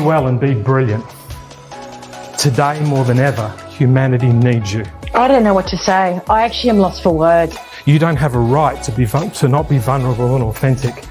well and be brilliant. Today, more than ever, humanity needs you. I don't know what to say. I actually am lost for words. You don't have a right to not be vulnerable and authentic.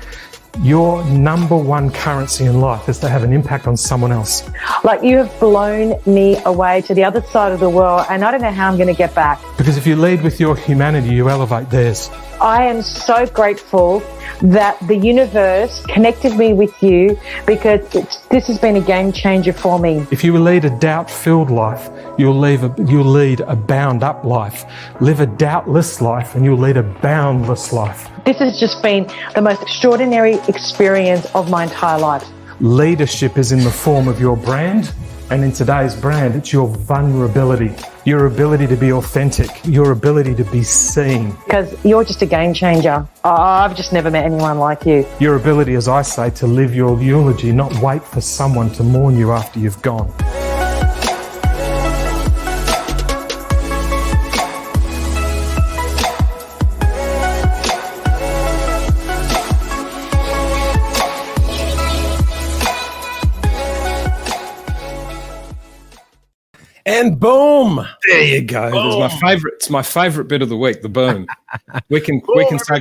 Your number one currency in life is to have an impact on someone else. Like, you have blown me away to the other side of the world, and I don't know how I'm going to get back. Because if you lead with your humanity, you elevate theirs. I am so grateful that the universe connected me with you, because this has been a game changer for me. If you lead a doubt-filled life, you'll lead a bound-up life. Live a doubtless life and you'll lead a boundless life. This has just been the most extraordinary experience of my entire life. Leadership is in the form of your brand, and in today's brand, it's your vulnerability, your ability to be authentic, your ability to be seen. Because you're just a game changer. I've just never met anyone like you. Your ability, as I say, to live your eulogy, not wait for someone to mourn you after you've gone. And boom! There you go. It's my favorite bit of the week. The boom. We can say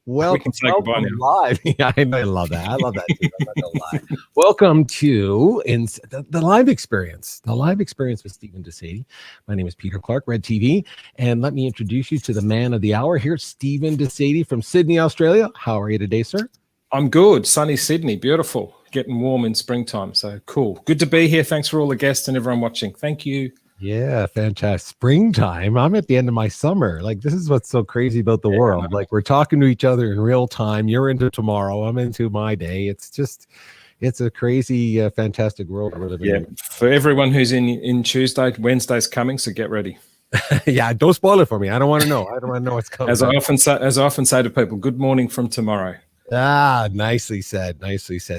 goodbye now. Live. Yeah, I love that. I love that too. I'm not gonna lie. Welcome to the live experience. The live experience with Stephen DeSede. My name is Peter Clark, Red TV, and let me introduce you to the man of the hour. Here's Stephen DeSede from Sydney, Australia. How are you today, sir? I'm good. Sunny Sydney, beautiful. Getting warm in springtime, so cool. Good to be here. Thanks for all the guests and everyone watching. Thank you. Yeah, fantastic. Springtime. I'm at the end of my summer. Like, this is what's so crazy about the world. Like, we're talking to each other in real time. You're into tomorrow. I'm into my day. It's a crazy, fantastic world we're living in. For everyone who's in Tuesday, Wednesday's coming, so get ready. Yeah, don't spoil it for me. I don't want to know. I don't want to know what's coming. As I often say to people, good morning from tomorrow. Nicely said.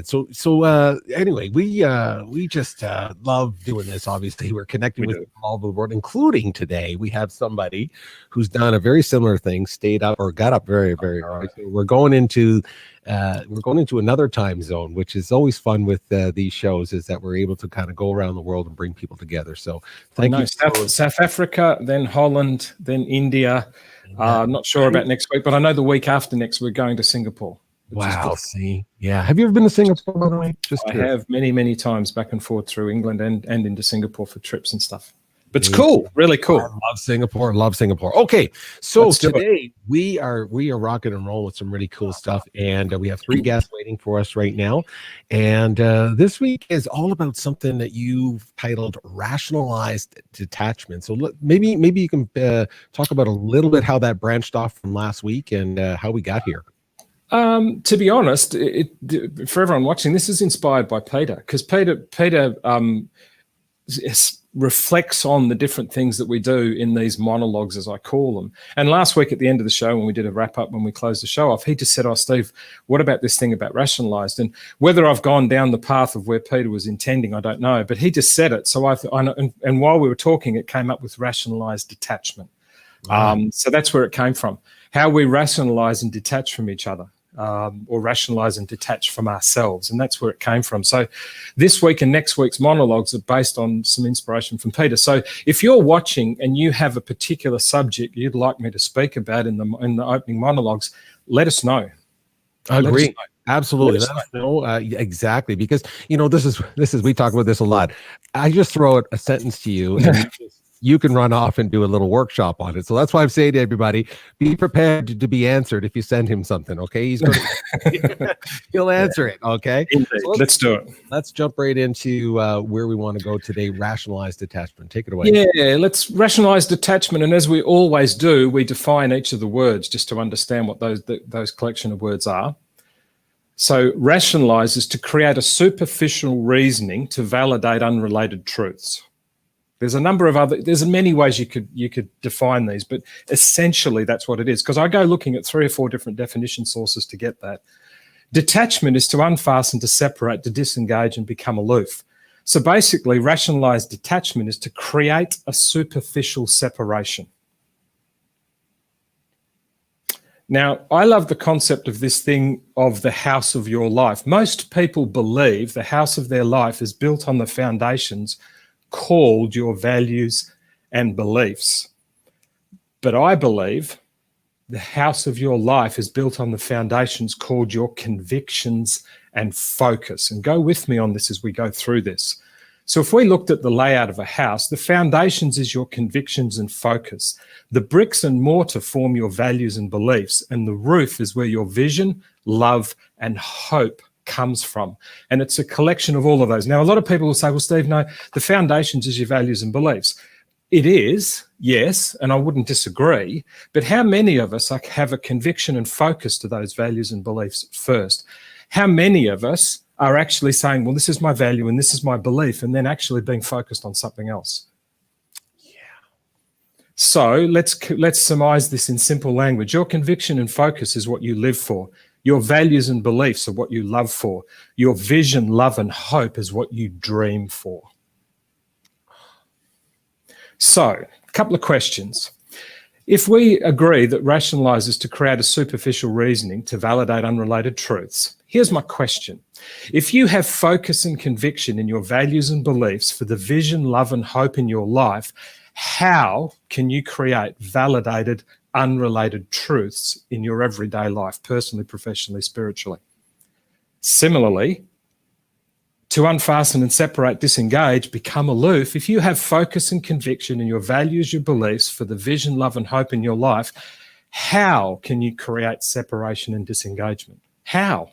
So anyway, we just love doing this. Obviously, we're connecting with all the world, including today. We have somebody who's done a very similar thing, stayed up or got up very, very early. So we're going into another time zone, which is always fun with these shows, is that we're able to kind of go around the world and bring people together. So thank you. South Africa, then Holland, then India. Not sure about next week, but I know the week after next we're going to Singapore. Wow. See, yeah. Have you ever been to Singapore, by the way? I have many times, back and forth through England and into Singapore for trips and stuff. But it's cool, really cool. I love Singapore. Okay, so today we are rocking and rolling with some really cool stuff, and we have 3 guests waiting for us right now. And this week is all about something that you've titled "Rationalized Detachment." So maybe you can talk about a little bit how that branched off from last week and how we got here. To be honest, for everyone watching, this is inspired by Peter, because Peter reflects on the different things that we do in these monologues, as I call them. And last week at the end of the show, when we did a wrap up, when we closed the show off, he just said, "Oh, Steve, what about this thing about rationalized?" And whether I've gone down the path of where Peter was intending, I don't know, but he just said it. So and while we were talking, it came up with rationalized detachment. So that's where it came from. How we rationalize and detach from each other. Or rationalize and detach from ourselves, and that's where it came from. So this week and next week's monologues are based on some inspiration from Peter. So if you're watching and you have a particular subject you'd like me to speak about in the opening monologues, let us know. I agree. Absolutely. Let us know, exactly, because this is we talk about this a lot. I just throw a sentence to you and you can run off and do a little workshop on it. So that's why I'm saying to everybody, be prepared to be answered if you send him something, okay? He's going to, he'll answer it, okay? So let's do it. Let's jump right into where we want to go today, rationalized detachment. Take it away. Yeah, let's rationalize detachment. And as we always do, we define each of the words just to understand what those collection of words are. So rationalize is to create a superficial reasoning to validate unrelated truths. There's many ways you could define these, but essentially that's what it is. Because I go looking at 3 or 4 different definition sources to get that. Detachment is to unfasten, to separate, to disengage, and become aloof. So basically, rationalized detachment is to create a superficial separation. Now, I love the concept of this thing of the house of your life. Most people believe the house of their life is built on the foundations called your values and beliefs. But I believe the house of your life is built on the foundations called your convictions and focus. And go with me on this as we go through this. So if we looked at the layout of a house, the foundations is your convictions and focus. The bricks and mortar form your values and beliefs, and the roof is where your vision, love, and hope comes from. And it's a collection of all of those. Now, a lot of people will say, well, Steve, no, the foundations is your values and beliefs. It is, yes, and I wouldn't disagree, but how many of us have a conviction and focus to those values and beliefs first? How many of us are actually saying, well, this is my value and this is my belief, and then actually being focused on something else? Yeah. So let's surmise this in simple language. Your conviction and focus is what you live for. Your values and beliefs are what you love for. Your vision, love, and hope is what you dream for. So, a couple of questions. If we agree that rationalize is to create a superficial reasoning to validate unrelated truths, here's my question. If you have focus and conviction in your values and beliefs for the vision, love, and hope in your life, how can you create validated, unrelated truths in your everyday life, personally, professionally, spiritually? Similarly, to unfasten and separate, disengage, become aloof, if you have focus and conviction in your values, your beliefs for the vision, love, and hope in your life, how can you create separation and disengagement? How?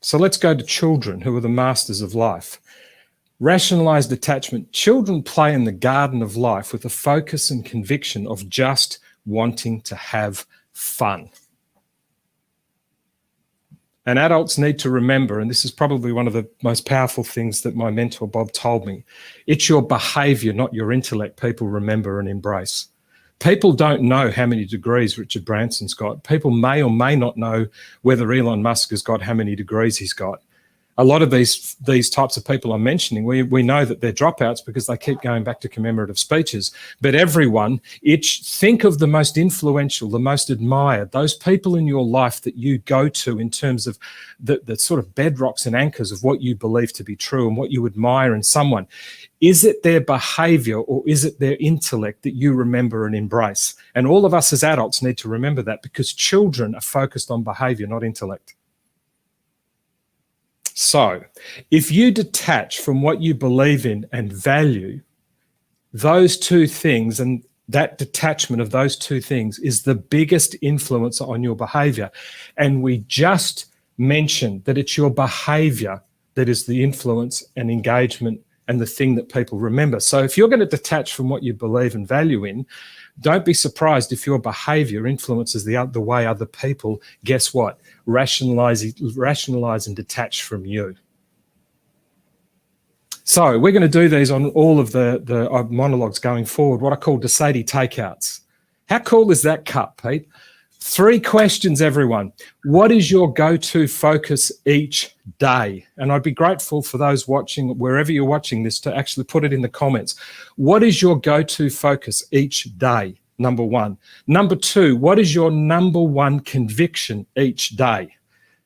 So let's go to children who are the masters of life. Rationalized attachment. Children play in the garden of life with a focus and conviction of just wanting to have fun. And adults need to remember, and this is probably one of the most powerful things that my mentor Bob told me, it's your behavior, not your intellect, people remember and embrace. People don't know how many degrees Richard Branson's got. People may or may not know whether Elon Musk has got how many degrees he's got. A lot of these types of people I'm mentioning, we know that they're dropouts because they keep going back to commemorative speeches. But everyone, think of the most influential, the most admired, those people in your life that you go to in terms of the sort of bedrocks and anchors of what you believe to be true and what you admire in someone. Is it their behavior or is it their intellect that you remember and embrace? And all of us as adults need to remember that, because children are focused on behavior, not intellect. So, if you detach from what you believe in and value, those two things, and that detachment of those two things is the biggest influencer on your behavior. And we just mentioned that it's your behavior that is the influence and engagement and the thing that people remember. So if you're going to detach from what you believe and value in, don't be surprised if your behavior influences the way other people, guess what, rationalize and detach from you. So we're going to do these on all of the monologues going forward, what I call the Sede takeouts. How cool is that cup, Pete? 3 questions, everyone. What is your go-to focus each day? And I'd be grateful for those watching, wherever you're watching this, to actually put it in the comments. What is your go-to focus each day? Number 1. Number 2, what is your number 1 conviction each day?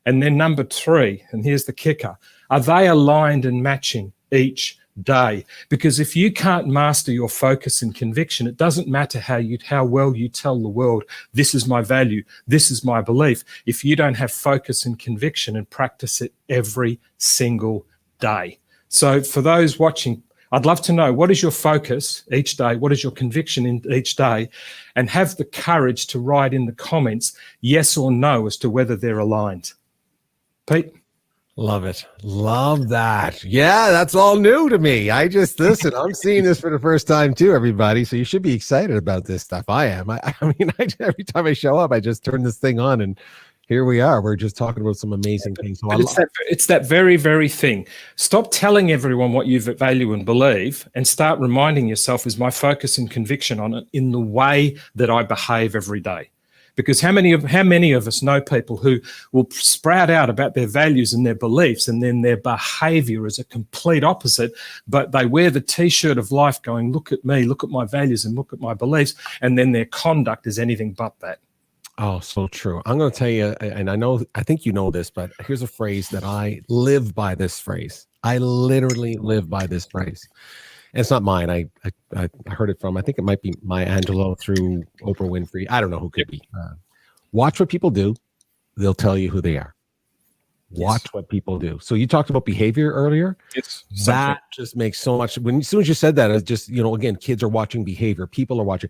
And then number 3, and here's the kicker, are they aligned and matching each day? Because if you can't master your focus and conviction, it doesn't matter how well you tell the world, this is my value, this is my belief, if you don't have focus and conviction and practice it every single day. So for those watching, I'd love to know, what is your focus each day? What is your conviction in each day? And have the courage to write in the comments yes or no as to whether they're aligned. Pete? Love it. Love that. Yeah, that's all new to me. Listen, I'm seeing this for the first time too, everybody. So you should be excited about this stuff. I am. I mean, every time I show up, I just turn this thing on and here we are. We're just talking about some amazing things. So it's that very, very thing. Stop telling everyone what you value and believe and start reminding yourself, is my focus and conviction on it in the way that I behave every day. Because how many of us know people who will sprout out about their values and their beliefs, and then their behavior is a complete opposite, but they wear the T-shirt of life going, look at me, look at my values and look at my beliefs, and then their conduct is anything but that. Oh, so true. I'm going to tell you, and I think you know this, but here's a phrase that I live by. This phrase, I literally live by this phrase. And it's not mine. I heard it from, I think it might be Maya Angelou through Oprah Winfrey. I don't know who could be. Watch what people do. They'll tell you who they are. Watch what people do. So you talked about behavior earlier. That just makes so much. As soon as you said that, it's just, again, kids are watching behavior. People are watching.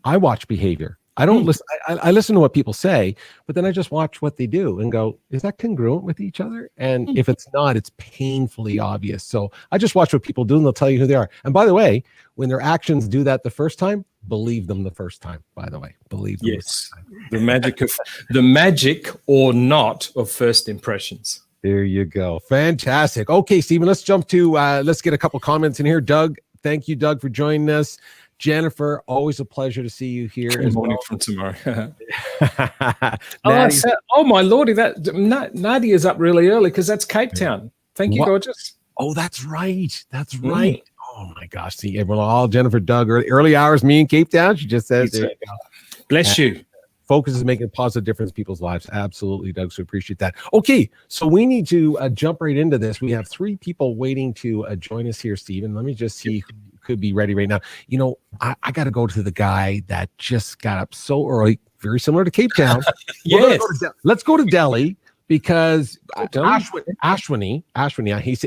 I watch behavior. I don't listen. I listen to what people say, but then I just watch what they do and go, is that congruent with each other? And if it's not, it's painfully obvious. So I just watch what people do, and they'll tell you who they are. And by the way, when their actions do that the first time, believe them the first time. By the way, believe them. Yes, the magic or not of first impressions. There you go. Fantastic. Okay, Stephen, let's jump to let's get a couple comments in here. Doug, thank you, Doug, for joining us. Jennifer, always a pleasure to see you here. Good morning from tomorrow. Oh, my lordy, Nadia's up really early because that's Cape Town. Thank you, gorgeous. Oh, that's right. That's right. Oh, my gosh. See, everyone, all Jennifer, Doug, early hours, me in Cape Town. She just says, there you go. Bless you. Focus is making a positive difference in people's lives. Absolutely, Doug. So appreciate that. Okay, so we need to jump right into this. We have 3 people waiting to join us here, Stephen. Let me just see who could be ready right now. I got to go to the guy that just got up so early, very similar to Cape Town. Yes. Let's go to Delhi because Ashwini,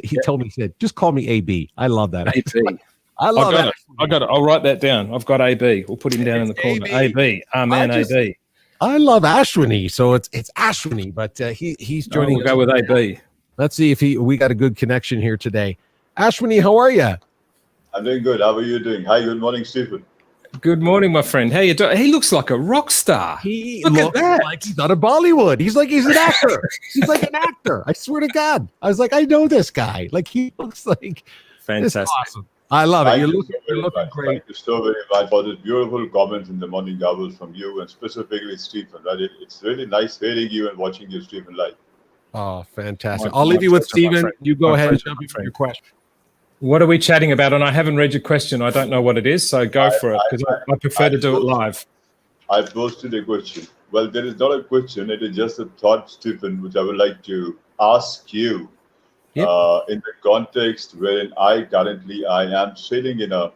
he told me, he said, just call me AB. I love that. AB. I love that. I got it. I'll write that down. I've got AB. We'll put him down in the corner. AB. Amen, AB. I love Ashwini, so it's Ashwini, but he's joining. We'll go with AB. Let's see if we got a good connection here today. Ashwini, how are you? I'm doing good. How are you doing? Hi, good morning, Stephen. Good morning, my friend. How you doing? He looks like a rock star. He looks like he's not a Bollywood. He's an actor. He's like an actor. I swear to God. I was like, I know this guy. Like, he looks like fantastic. Awesome. I love it. You're looking great. Thank you so very much for the beautiful comments in the morning hours from you and specifically Stephen. Right? It's really nice hearing you and watching you, Stephen, live. Oh, fantastic. I'll leave you with Stephen. You go ahead and jump into your question. What are we chatting about? And I haven't read your question. I don't know what it is, so go for it, because I prefer to do it live. I posted a question. Well, there is not a question. It is just a thought, Stephen, which I would like to ask you. Yep. In the context wherein I am sitting in a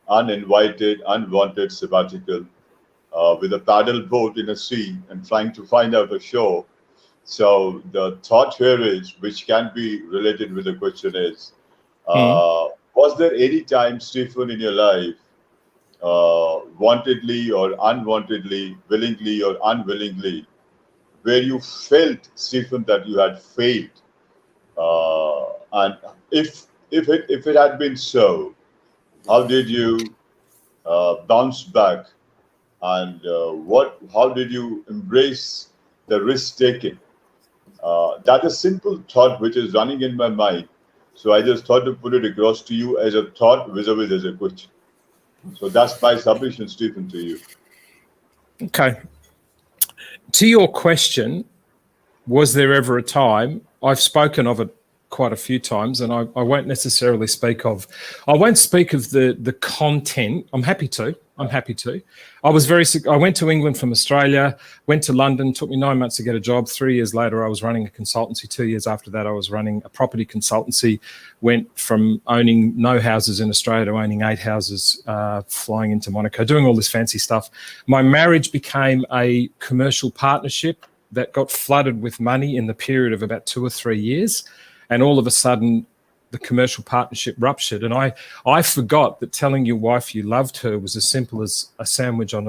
uninvited, unwanted sabbatical with a paddle boat in a sea and trying to find out a shore. So the thought here is, which can be related with the question is, was there any time, Stephen, in your life, wantedly or unwantedly, willingly or unwillingly, where you felt, Stephen, that you had failed? And if it had been so, how did you bounce back, and how did you embrace the risk taking? That's a simple thought which is running in my mind. So I just thought to put it across to you as a thought, vis-a-vis as a question. So that's my submission, Stephen, to you. Okay. To your question, was there ever a time? I've spoken of it quite a few times, and I won't necessarily speak of. I won't speak of the content. I'm happy to. I was very sick. I went to England from Australia, went to London, took me 9 months to get a job. 3 years later, I was running a consultancy. 2 years after that, I was running a property consultancy. Went from owning no houses in Australia to owning 8 houses, flying into Monaco, doing all this fancy stuff. My marriage became a commercial partnership that got flooded with money in the period of about 2 or 3 years. And all of a sudden, the commercial partnership ruptured. And I forgot that telling your wife you loved her was as simple as a sandwich on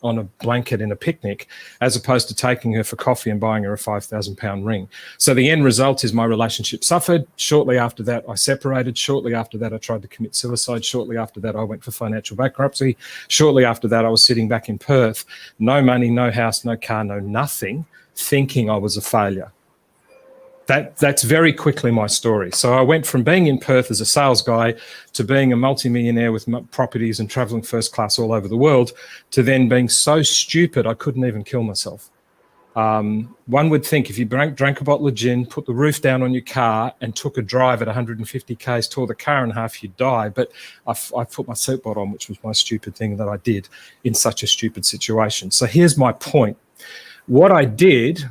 a blanket in a picnic, as opposed to taking her for coffee and buying her a £5,000 ring. So the end result is my relationship suffered. Shortly after that, I separated. Shortly after that, I tried to commit suicide. Shortly after that, I went for financial bankruptcy. Shortly after that, I was sitting back in Perth, no money, no house, no car, no nothing, thinking I was a failure. That's very quickly my story. So I went from being in Perth as a sales guy to being a multimillionaire with properties and traveling first class all over the world, to then being so stupid I couldn't even kill myself. One would think if you drank a bottle of gin, put the roof down on your car and took a drive at 150 k's, tore the car in half, you'd die. But I put my seatbelt on, which was my stupid thing that I did in such a stupid situation. So here's my point. What I did,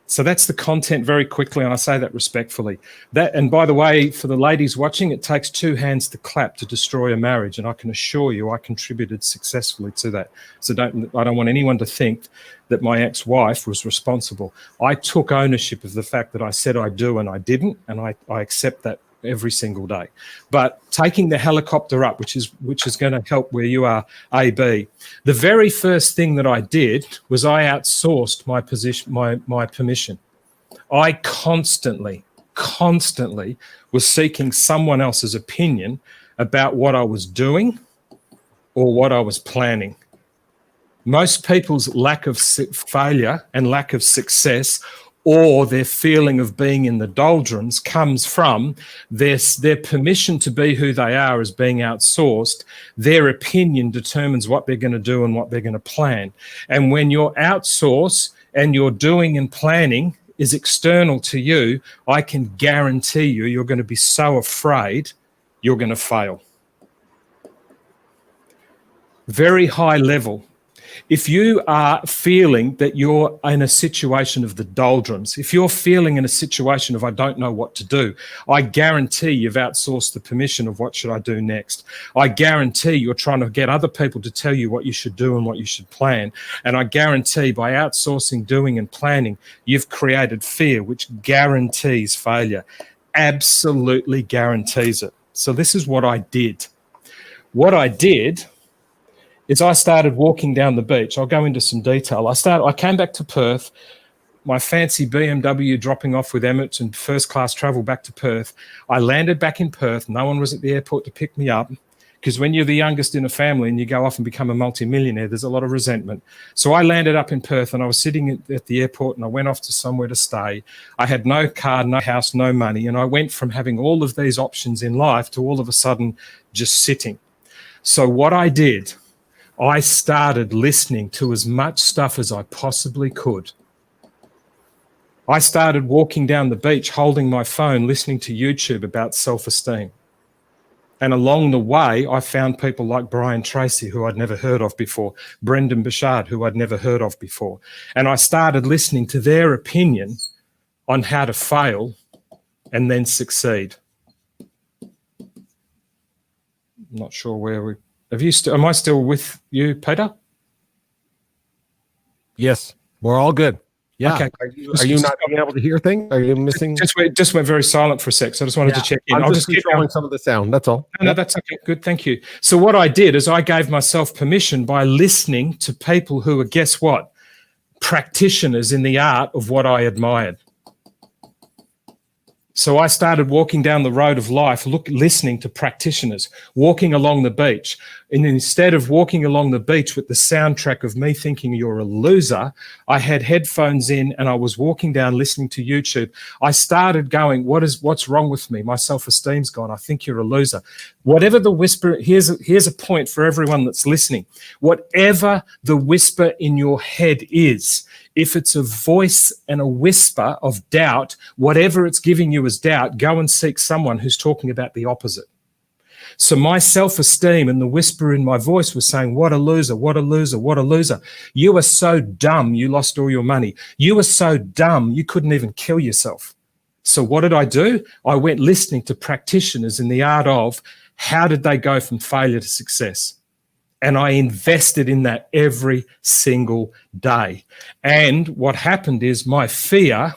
so that's the content very quickly, and I say that respectfully. And by the way, for the ladies watching, it takes 2 hands to clap to destroy a marriage, and I can assure you I contributed successfully to that. So I don't want anyone to think that my ex-wife was responsible. I took ownership of the fact that I said I do and I didn't, and I accept that every single day. But taking the helicopter up, which is going to help where you are, AB, the very first thing that I did was I outsourced my position, my permission. I constantly was seeking someone else's opinion about what I was doing or what I was planning. Most people's lack of failure and lack of success, or their feeling of being in the doldrums, comes from their permission to be who they are as being outsourced. Their opinion determines what they're going to do and what they're going to plan. And when you're outsourced and your doing and planning is external to you, I can guarantee you're going to be so afraid you're going to fail. Very high level. If you are feeling that you're in a situation of the doldrums, if you're feeling in a situation of I don't know what to do, I guarantee you've outsourced the permission of what should I do next. I guarantee you're trying to get other people to tell you what you should do and what you should plan. And I guarantee by outsourcing doing and planning, you've created fear, which guarantees failure. Absolutely guarantees it. So this is what I did. What I did is I started walking down the beach. I'll go into some detail. I came back to Perth, my fancy BMW dropping off with Emirates and first class travel back to Perth. I landed back in Perth. No one was at the airport to pick me up, because when you're the youngest in a family and you go off and become a multimillionaire, there's a lot of resentment. So I landed up in Perth and I was sitting at the airport and I went off to somewhere to stay. I had no car, no house, no money. And I went from having all of these options in life to all of a sudden just sitting. So what I did, I started listening to as much stuff as I possibly could. I started walking down the beach, holding my phone, listening to YouTube about self-esteem. And along the way, I found people like Brian Tracy, who I'd never heard of before, Brendan Bouchard, who I'd never heard of before. And I started listening to their opinion on how to fail and then succeed. I'm not sure where we... Am I still with you, Peter? Yes, we're all good. Yeah. Okay. Are you not being able to hear things? Are you missing? Just went very silent for a sec, so I just wanted to check in. I'll just keep controlling some of the sound. That's all. No, that's okay. Good, thank you. So what I did is I gave myself permission by listening to people who are, guess what? Practitioners in the art of what I admired. So I started walking down the road of life, listening to practitioners, walking along the beach. And instead of walking along the beach with the soundtrack of me thinking you're a loser, I had headphones in and I was walking down listening to YouTube. I started going, what's wrong with me? My self-esteem's gone. I think you're a loser. Whatever the whisper, here's a point for everyone that's listening. Whatever the whisper in your head is, if it's a voice and a whisper of doubt, whatever it's giving you as doubt, go and seek someone who's talking about the opposite. So my self-esteem and the whisper in my voice was saying, what a loser, what a loser, what a loser. You are so dumb, you lost all your money. You are so dumb, you couldn't even kill yourself. So what did I do? I went listening to practitioners in the art of how did they go from failure to success? And I invested in that every single day. And what happened is my fear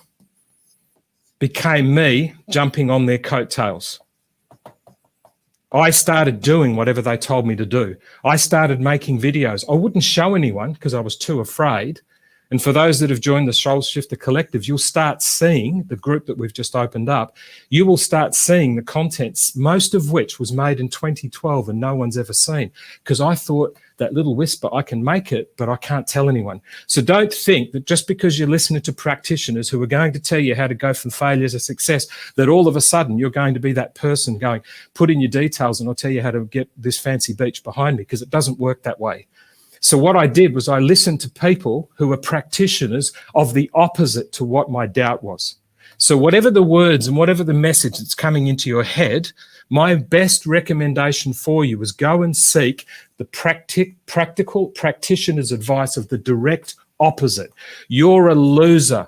became me jumping on their coattails. I started doing whatever they told me to do. I started making videos. I wouldn't show anyone because I was too afraid, And for those that have joined the Soul Shifter Collective, you'll start seeing the group that we've just opened up. You will start seeing the contents, most of which was made in 2012 and no one's ever seen. Because I thought that little whisper, I can make it, but I can't tell anyone. So don't think that just because you're listening to practitioners who are going to tell you how to go from failure to success, that all of a sudden you're going to be that person going, put in your details and I'll tell you how to get this fancy beach behind me, because it doesn't work that way. So what I did was I listened to people who were practitioners of the opposite to what my doubt was. So whatever the words and whatever the message that's coming into your head, my best recommendation for you is go and seek the practical practitioner's advice of the direct opposite. You're a loser,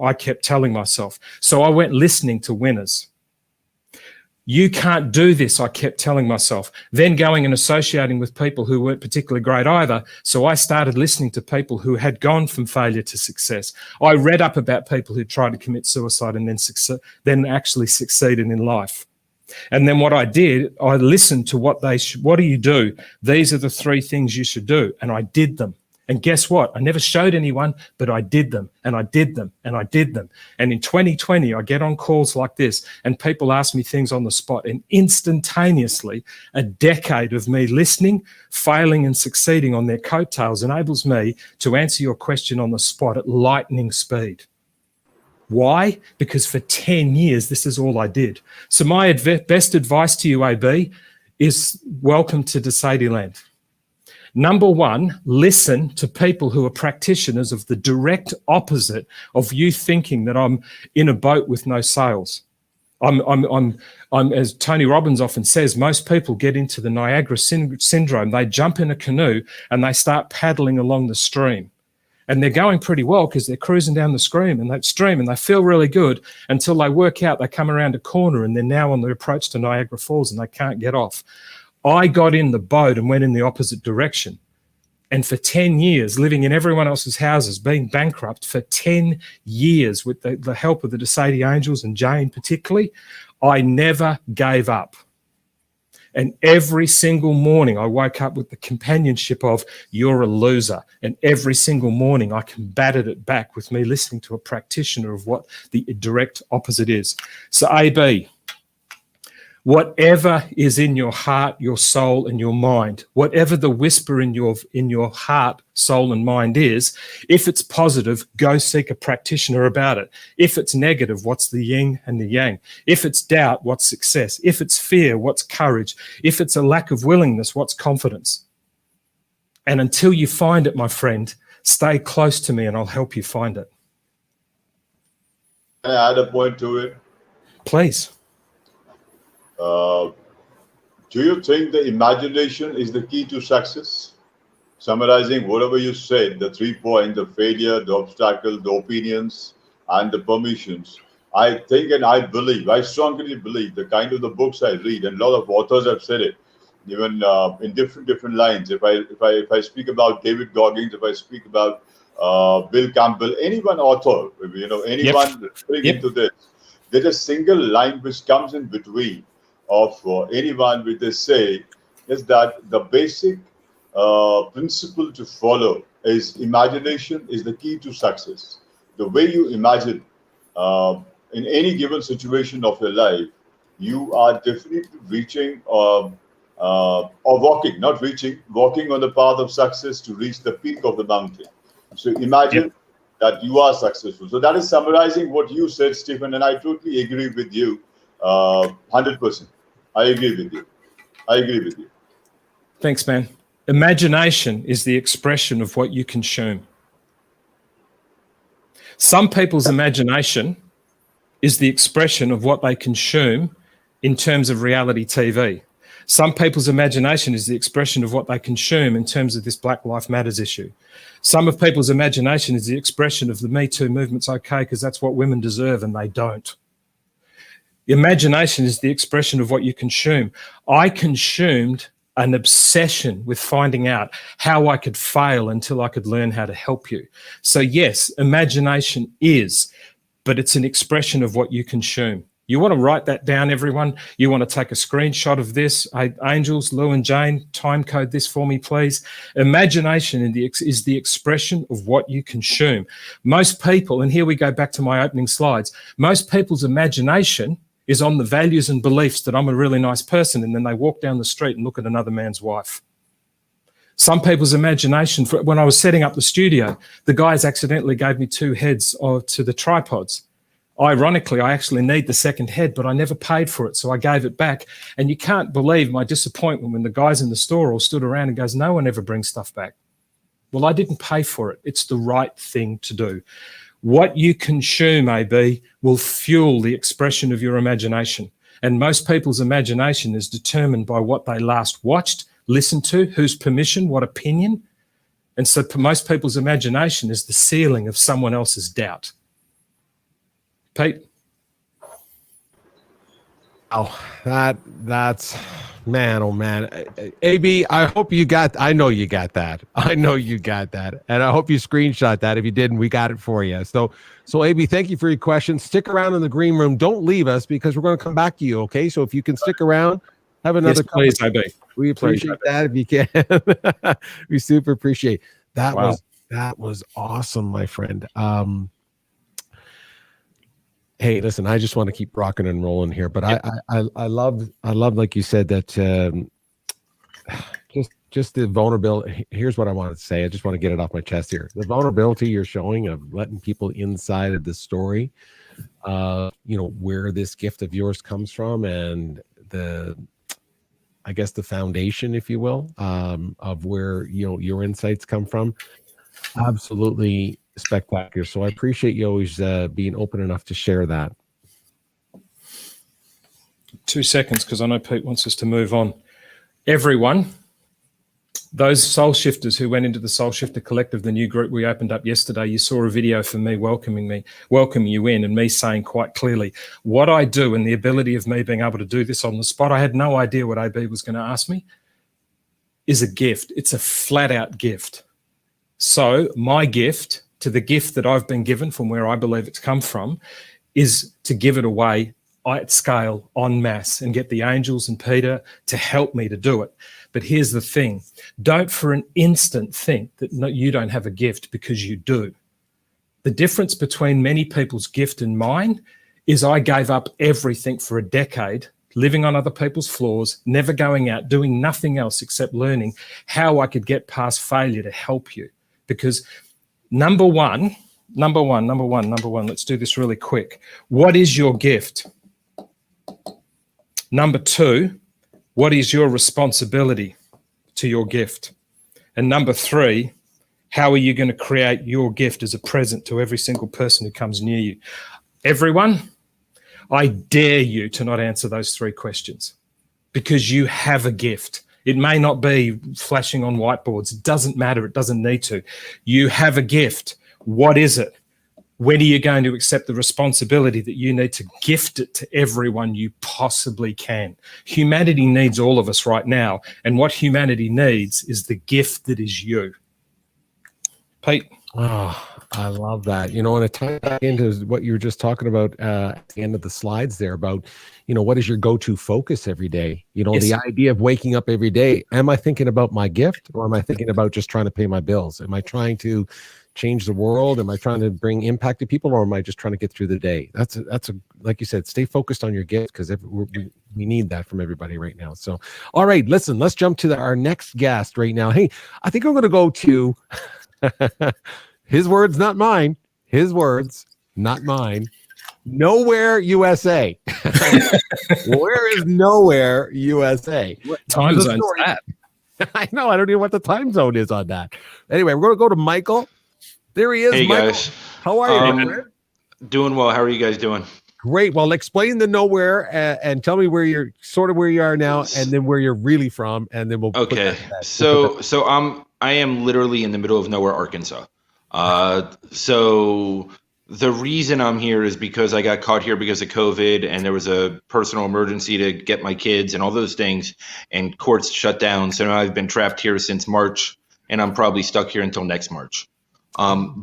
I kept telling myself. So I went listening to winners. You can't do this, I kept telling myself. Then going and associating with people who weren't particularly great either. So I started listening to people who had gone from failure to success. I read up about people who tried to commit suicide and then actually succeeded in life. And then what I did, I listened to what do you do? These are the 3 things you should do. And I did them. And guess what? I never showed anyone, but I did them and I did them and I did them. And in 2020, I get on calls like this and people ask me things on the spot, and instantaneously a decade of me listening, failing and succeeding on their coattails enables me to answer your question on the spot at lightning speed. Why? Because for 10 years, this is all I did. So my best advice to you, AB, is welcome to the Sede land. Number 1, listen to people who are practitioners of the direct opposite of you thinking that I'm in a boat with no sails. I'm as Tony Robbins often says, most people get into the Niagara syndrome. They jump in a canoe and they start paddling along the stream. And they're going pretty well because they're cruising down the stream and they feel really good until they work out they come around a corner and they're now on the approach to Niagara Falls and they can't get off. I got in the boat and went in the opposite direction. And for 10 years, living in everyone else's houses, being bankrupt for 10 years with the help of the Sede Angels and Jane particularly, I never gave up. And every single morning I woke up with the companionship of, you're a loser. And every single morning I combated it back with me listening to a practitioner of what the direct opposite is. So AB, whatever is in your heart, your soul, and your mind, whatever the whisper in your heart, soul, and mind is, if it's positive, go seek a practitioner about it. If it's negative, what's the yin and the yang? If it's doubt, what's success? If it's fear, what's courage? If it's a lack of willingness, what's confidence? And until you find it, my friend, stay close to me and I'll help you find it. Can I add a point to it? Please. Do you think the imagination is the key to success? Summarizing whatever you said, the 3 points, the failure, the obstacle, the opinions, and the permissions. I think and I believe, I strongly believe the kind of the books I read, and a lot of authors have said it, even in different lines. If I speak about David Goggins, if I speak about Bill Campbell, anyone author, anyone referring into this, there's a single line which comes in between of anyone which they say is that the basic principle to follow is imagination is the key to success. The way you imagine in any given situation of your life, you are definitely reaching or walking on the path of success to reach the peak of the mountain. So imagine that you are successful. So that is summarizing what you said, Stephen, and I totally agree with you 100%. I agree with you. Thanks, man. Imagination is the expression of what you consume. Some people's imagination is the expression of what they consume in terms of reality TV. Some people's imagination is the expression of what they consume in terms of this Black Lives Matters issue. Some of people's imagination is the expression of the Me Too movement's okay because that's what women deserve and they don't. Imagination is the expression of what you consume. I consumed an obsession with finding out how I could fail until I could learn how to help you. So yes, imagination is, but it's an expression of what you consume. You want to write that down, everyone. You want to take a screenshot of this. Angels, Lou and Jane, time code this for me, please. Imagination is the expression of what you consume. Most people, and here we go back to my opening slides, most people's imagination is on the values and beliefs that I'm a really nice person, and then they walk down the street and look at another man's wife. Some people's imagination, when I was setting up the studio, the guys accidentally gave me 2 heads to the tripods. Ironically, I actually need the second head, but I never paid for it, so I gave it back. And you can't believe my disappointment when the guys in the store all stood around and goes, no one ever brings stuff back. Well, I didn't pay for it. It's the right thing to do. What you consume, AB, will fuel the expression of your imagination. And most people's imagination is determined by what they last watched, listened to, whose permission, what opinion. And so most people's imagination is the ceiling of someone else's doubt. Pete? Oh, that's man, oh man. AB, I hope you got, I know you got that. I know you got that. And I hope you screenshot that. If you didn't, we got it for you. So AB, thank you for your questions. Stick around in the green room. Don't leave us because we're going to come back to you. Okay. So if you can stick around, have another. Yes, please, AB. We appreciate that if you can. We super appreciate that. Wow. That was awesome, my friend. Hey, listen, I just want to keep rocking and rolling here, but yep. I love, like you said, that just the vulnerability. Here's what I wanted to say. I just want to get it off my chest here. The vulnerability you're showing of letting people inside of the story, where this gift of yours comes from, and I guess the foundation, if you will, of where your insights come from. Absolutely spectacular. So I appreciate you always being open enough to share that. 2 seconds, because I know Pete wants us to move on. Everyone, those soul shifters who went into the Soul Shifter Collective, the new group we opened up yesterday, you saw a video from me welcoming you in, and me saying quite clearly what I do, and the ability of me being able to do this on the spot. I had no idea what AB was going to ask me. Is a gift. It's a flat out gift. So my gift to the gift that I've been given from where I believe it's come from is to give it away at scale, en masse, and get the angels and Peter to help me to do it. But here's the thing. Don't for an instant think that you don't have a gift, because you do. The difference between many people's gift and mine is I gave up everything for a decade, living on other people's floors, never going out, doing nothing else except learning how I could get past failure to help you. Because number one, let's do this really quick. What is your gift? Number 2, what is your responsibility to your gift? And number 3, how are you going to create your gift as a present to every single person who comes near you? Everyone, I dare you to not answer those 3 questions, because you have a gift. It may not be flashing on whiteboards. It doesn't matter. It doesn't need to. You have a gift. What is it? When are you going to accept the responsibility that you need to gift it to everyone you possibly can? Humanity needs all of us right now. And what humanity needs is the gift that is you. Pete? Oh, I love that. And it ties back into what you were just talking about at the end of the slides there about, what is your go-to focus every day? Yes. The idea of waking up every day. Am I thinking about my gift, or am I thinking about just trying to pay my bills? Am I trying to change the world? Am I trying to bring impact to people, or am I just trying to get through the day? That's like you said, stay focused on your gift, because we need that from everybody right now. So, all right, listen, let's jump to our next guest right now. Hey, I think I'm going to go to his words, not mine. His words, not mine. Nowhere, USA. Where is Nowhere, USA? What time zone is that? I know. I don't know what the time zone is on that. Anyway, we're going to go to Michael. There he is. Hey, Michael. guys. How are you? Doing well. How are you guys doing? Great. Well, explain the Nowhere and tell me where you are now, and then where you're really from, and then we'll. Okay. So I am literally in the middle of nowhere, Arkansas. So the reason I'm here is because I got caught here because of COVID, and there was a personal emergency to get my kids and all those things, and courts shut down. So now I've been trapped here since March, and I'm probably stuck here until next March.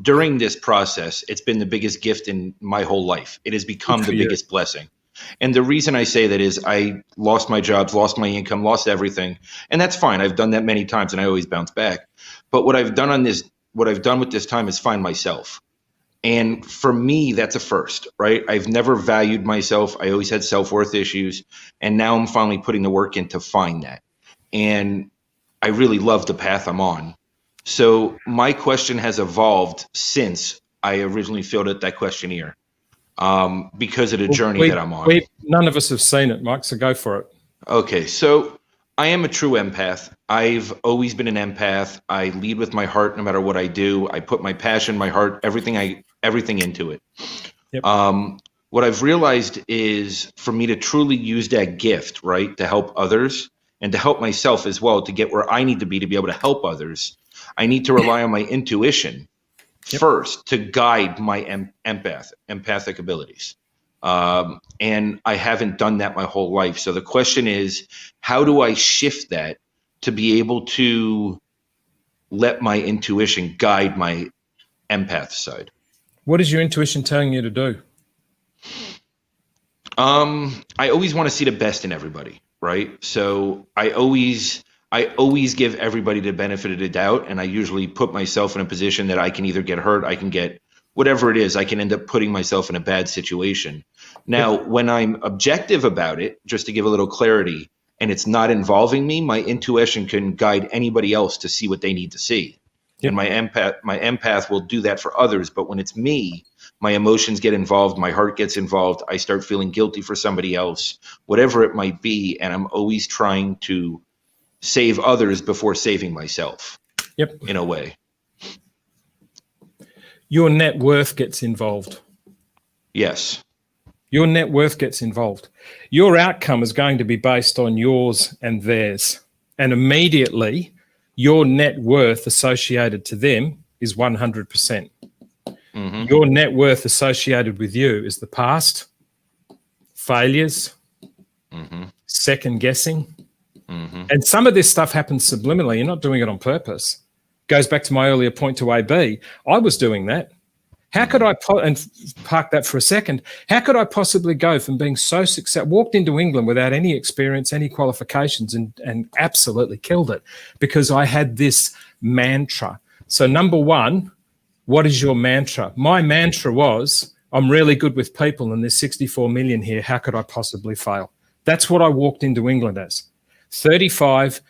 During this process, it's been the biggest gift in my whole life. It has become the biggest blessing. And the reason I say that is I lost my jobs, lost my income, lost everything. And that's fine. I've done that many times and I always bounce back. But what I've done with this time is find myself. And for me, that's a first, right? I've never valued myself. I always had self-worth issues. And now I'm finally putting the work in to find that. And I really love the path I'm on. So my question has evolved since I originally filled out that questionnaire, because of the journey that I'm on. None of us have seen it, Mike, so go for it. Okay, so I am a true empath. I've always been an empath. I lead with my heart no matter what I do. I put my passion, my heart, everything into it. Yep. What I've realized is for me to truly use that gift, right, to help others and to help myself as well, to get where I need to be able to help others, I need to rely on my intuition first to guide my empathic abilities. And I haven't done that my whole life. So the question is, how do I shift that to be able to let my intuition guide my empath side? What is your intuition telling you to do? I always want to see the best in everybody, right? So I always give everybody the benefit of the doubt, and I usually put myself in a position that I can either get hurt, I can get whatever it is, I can end up putting myself in a bad situation. Now, when I'm objective about it, just to give a little clarity, and it's not involving me, my intuition can guide anybody else to see what they need to see. Yep. And my empath will do that for others. But when it's me, my emotions get involved, my heart gets involved, I start feeling guilty for somebody else, whatever it might be. And I'm always trying to save others before saving myself. Yep. In a way. Your net worth gets involved. Yes. Your net worth gets involved. Your outcome is going to be based on yours and theirs. And immediately, your net worth associated to them is 100%. Mm-hmm. Your net worth associated with you is the past, failures, second guessing. Mm-hmm. And some of this stuff happens subliminally. You're not doing it on purpose. Goes back to my earlier point to AB. I was doing that. How could I, and park that for a second, how could I possibly go from being so successful, walked into England without any experience, any qualifications, and absolutely killed it because I had this mantra. So number one, what is your mantra? My mantra was, I'm really good with people and there's 64 million here. How could I possibly fail? That's what I walked into England as. 35,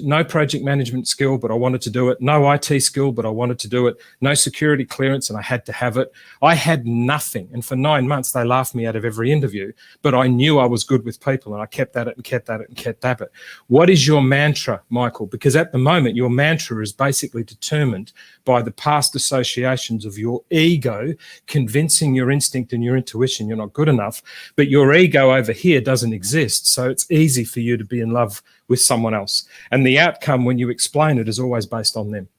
no project management skill, but I wanted to do it. No IT skill, but I wanted to do it. No security clearance, and I had to have it. I had nothing. And for 9 months, they laughed me out of every interview, but I knew I was good with people, and I kept at it and kept at it and kept at it. What is your mantra, Michael? Because at the moment, your mantra is basically determined by the past associations of your ego, convincing your instinct and your intuition you're not good enough, but your ego over here doesn't exist. So it's easy for you to be in love with someone else. And the outcome when you explain it is always based on them.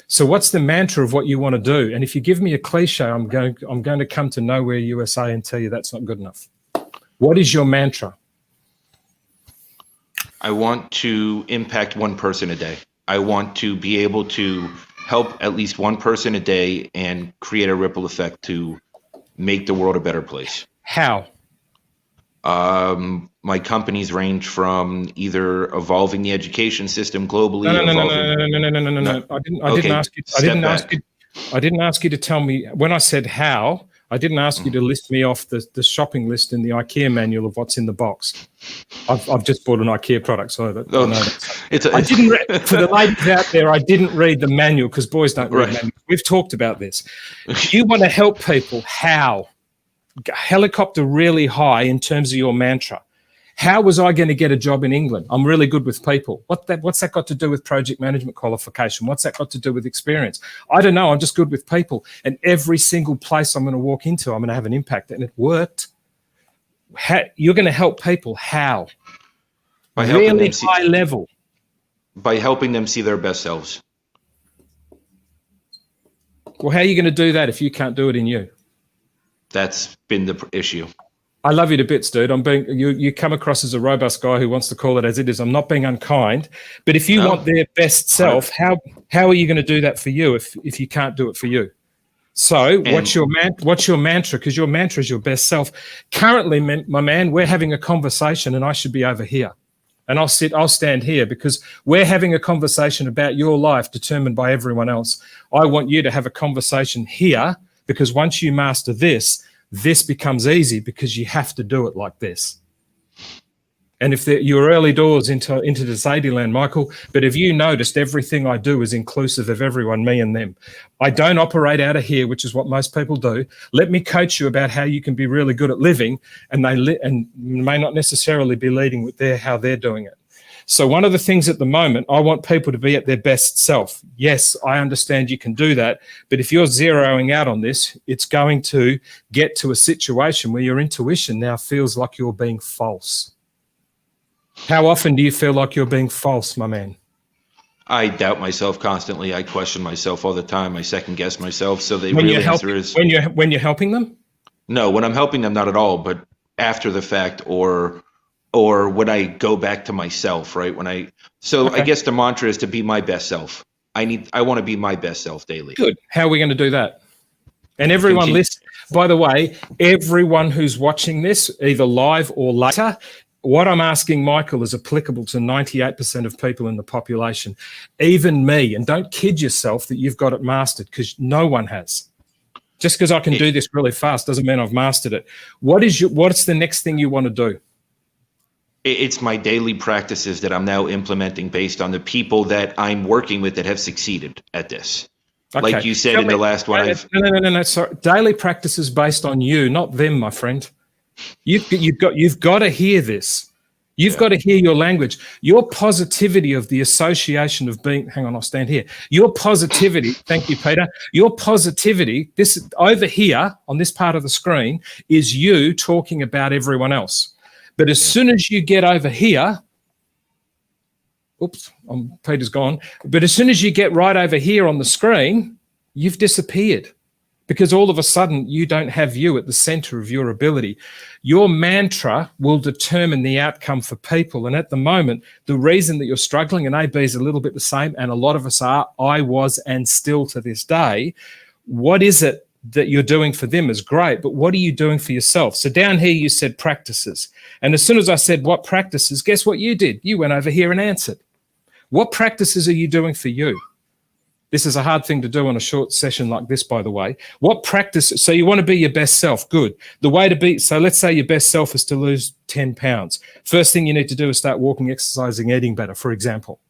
So what's the mantra of what you want to do? And if you give me a cliche, I'm going to come to Nowhere USA and tell you that's not good enough. What is your mantra? I want to impact one person a day. I want to be able to help at least one person a day and create a ripple effect to make the world a better place. How? My companies range from either evolving the education system globally. No. I didn't ask you to tell me. When I said how, I didn't ask you to list me off the shopping list in the IKEA manual of what's in the box. I've just bought an IKEA product, so I didn't read, for the ladies out there, I didn't read the manual because boys don't read manuals. We've talked about this. You want to help people. How? Helicopter really high in terms of your mantra. How was I going to get a job in England? I'm really good with people. What's that got to do with project management qualification? What's that got to do with experience? I don't know. I'm just good with people. And every single place I'm going to walk into, I'm going to have an impact. And it worked. You're going to help people. How? By helping really them high level. By helping them see their best selves. Well, how are you going to do that if you can't do it in you? That's been the issue. I love you to bits, dude. You come across as a robust guy who wants to call it as it is. I'm not being unkind, but if you want their best self, how are you going to do that for you if you can't do it for you? So what's your mantra? Because your mantra is your best self. Currently, my man, we're having a conversation and I should be over here. And I'll stand here because we're having a conversation about your life determined by everyone else. I want you to have a conversation here because once you master this, this becomes easy because you have to do it like this. And if you're early doors into the Sede land, Michael, but if you noticed, everything I do is inclusive of everyone, me and them. I don't operate out of here, which is what most people do. Let me coach you about how you can be really good at living, and and may not necessarily be leading with how they're doing it. So one of the things at the moment, I want people to be at their best self. Yes, I understand you can do that, but if you're zeroing out on this, it's going to get to a situation where your intuition now feels like you're being false. How often do you feel like you're being false, my man? I doubt myself constantly. I question myself all the time. I second guess myself. So the when real answer is when you're helping them? No, when I'm helping them, not at all. But after the fact, or when I go back to myself, right? I guess the mantra is to be my best self. I want to be my best self daily. Good. How are we going to do that? And everyone listen. By the way, everyone who's watching this, either live or later, what I'm asking Michael is applicable to 98% of people in the population, even me. And don't kid yourself that you've got it mastered, because no one has. Just because I can do this really fast doesn't mean I've mastered it. What's the next thing you want to do? It's my daily practices that I'm now implementing based on the people that I'm working with that have succeeded at this. Okay. Like you said the last one. No. Sorry. Daily practices based on you, not them, my friend. You've got to hear this. You've got to hear your language. Your positivity of the association of being, hang on, I'll stand here. Your positivity, thank you, Peter. Your positivity, this over here on this part of the screen is you talking about everyone else. But as soon as you get over here, oops, Peter's gone. But as soon as you get right over here on the screen, you've disappeared. Because all of a sudden, you don't have you at the center of your ability. Your mantra will determine the outcome for people. And at the moment, the reason that you're struggling, and AB is a little bit the same, and a lot of us are, I was, and still to this day, what is it that you're doing for them is great, but what are you doing for yourself? So down here, you said practices. And as soon as I said what practices, guess what you did? You went over here and answered. What practices are you doing for you? This is a hard thing to do on a short session like this, by the way. What practice? So you want to be your best self. Good. The way to be, so let's say your best self is to lose 10 pounds. First thing you need to do is start walking, exercising, eating better, for example.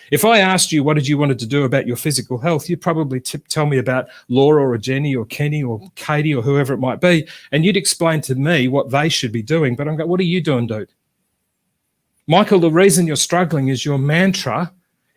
If I asked you what did you want to do about your physical health, you'd probably tell me about Laura or Jenny or Kenny or Katie or whoever it might be, and you'd explain to me what they should be doing. But I'm going, what are you doing, dude? Michael, the reason you're struggling is your mantra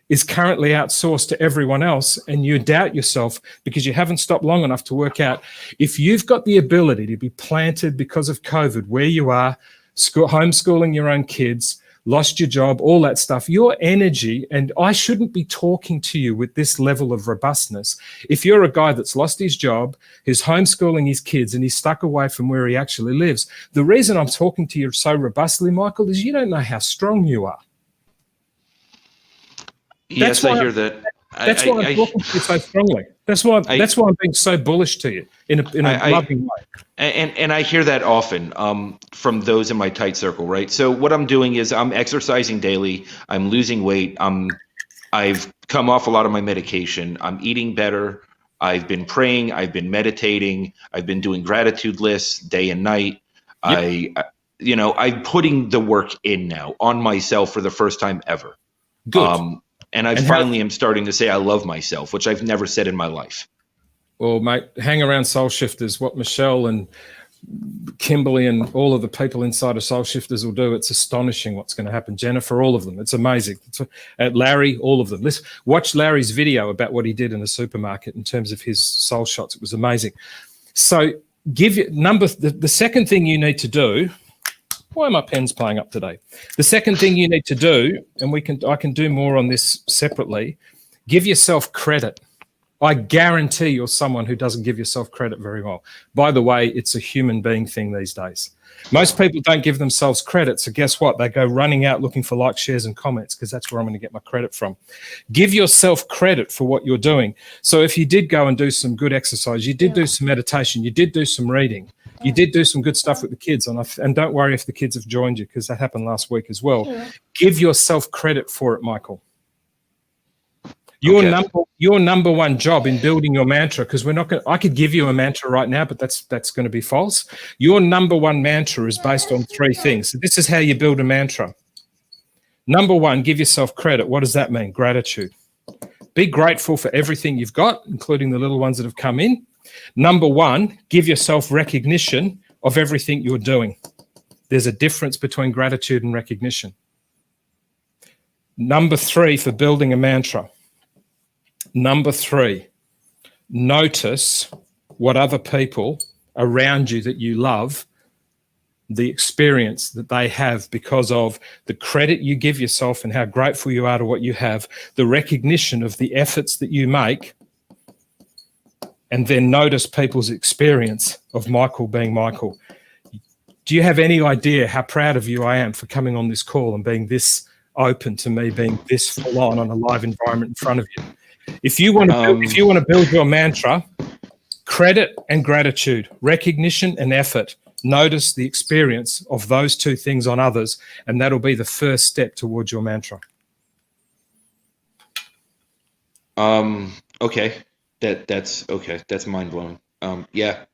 is currently outsourced to everyone else, and you doubt yourself because you haven't stopped long enough to work out if you've got the ability to be planted because of COVID where you are, homeschooling your own kids, lost your job, all that stuff, your energy, and I shouldn't be talking to you with this level of robustness. If you're a guy that's lost his job, who's homeschooling his kids, and he's stuck away from where he actually lives, the reason I'm talking to you so robustly, Michael, is you don't know how strong you are. Yes, I hear that. That's why I'm talking to you so strongly. That's why I'm being so bullish to you in a loving way. And I hear that often from those in my tight circle, right? So what I'm doing is I'm exercising daily. I'm losing weight. I've come off a lot of my medication. I'm eating better. I've been praying. I've been meditating. I've been doing gratitude lists day and night. Yep. I'm putting the work in now on myself for the first time ever. Good. And I finally am starting to say I love myself, which I've never said in my life. Well, mate, hang around Soul Shifters. What Michelle and Kimberly and all of the people inside of Soul Shifters will do, it's astonishing what's going to happen. Jennifer, all of them. It's amazing. Larry, all of them. Let's watch Larry's video about what he did in the supermarket in terms of his soul shots. It was amazing. So the second thing you need to do. Why are my pens playing up today? The second thing you need to do, and I can do more on this separately, give yourself credit. I guarantee you're someone who doesn't give yourself credit very well. By the way, it's a human being thing these days. Most people don't give themselves credit. So guess what? They go running out looking for likes, shares, and comments because that's where I'm going to get my credit from. Give yourself credit for what you're doing. So if you did go and do some good exercise, you did do some meditation, you did do some reading, you did do some good stuff with the kids. And don't worry if the kids have joined you because that happened last week as well. Give yourself credit for it, Michael. Your number one job in building your mantra, because we're not going. I could give you a mantra right now, but that's going to be false. Your number one mantra is based on 3 things. So this is how you build a mantra. Number 1, give yourself credit. What does that mean? Gratitude. Be grateful for everything you've got, including the little ones that have come in. Number 1, give yourself recognition of everything you're doing. There's a difference between gratitude and recognition. Number 3, for building a mantra. Number 3, notice what other people around you that you love, the experience that they have because of the credit you give yourself and how grateful you are to what you have, the recognition of the efforts that you make, and then notice people's experience of Michael being Michael. Do you have any idea how proud of you I am for coming on this call and being this open to me, being this full on a live environment in front of you? If you want to build your mantra, credit and gratitude, recognition and effort, notice the experience of those 2 things on others, and that'll be the first step towards your mantra. Okay. That's okay. That's mind blowing. Yeah.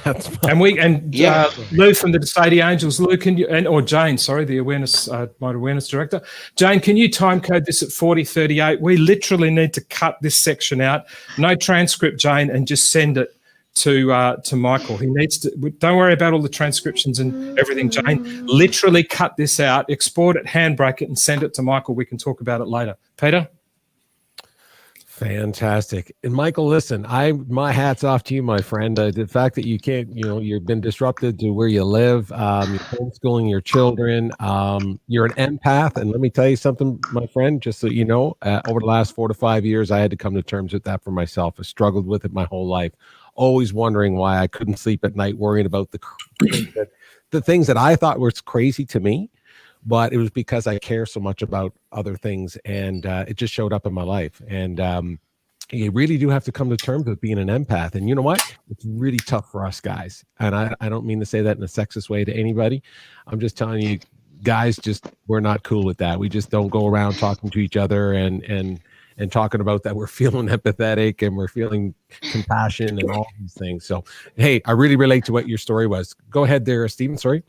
Lou from the Sede Angels, Lou, can you, or Jane, sorry, the awareness, my awareness director, Jane, can you time code this at 4038? We literally need to cut this section out. No transcript, Jane, and just send it to Michael. He needs to. Don't worry about all the transcriptions and everything, Jane. Literally cut this out, export it, handbrake it, and send it to Michael. We can talk about it later. Peter. Fantastic. And Michael, listen, my hat's off to you, my friend. The fact that you can't, you've been disrupted to where you live, you're homeschooling your children, you're an empath. And let me tell you something, my friend, just so you know, over the last 4 to 5 years, I had to come to terms with that for myself. I struggled with it my whole life, always wondering why I couldn't sleep at night, worrying about the things that I thought was crazy to me. But it was because I care so much about other things, and it just showed up in my life. And you really do have to come to terms with being an empath. And you know what? It's really tough for us guys. And I don't mean to say that in a sexist way to anybody. I'm just telling you, guys, we're not cool with that. We just don't go around talking to each other and talking about that we're feeling empathetic and we're feeling compassion and all these things. So, hey, I really relate to what your story was. Go ahead there, Stephen. Sorry.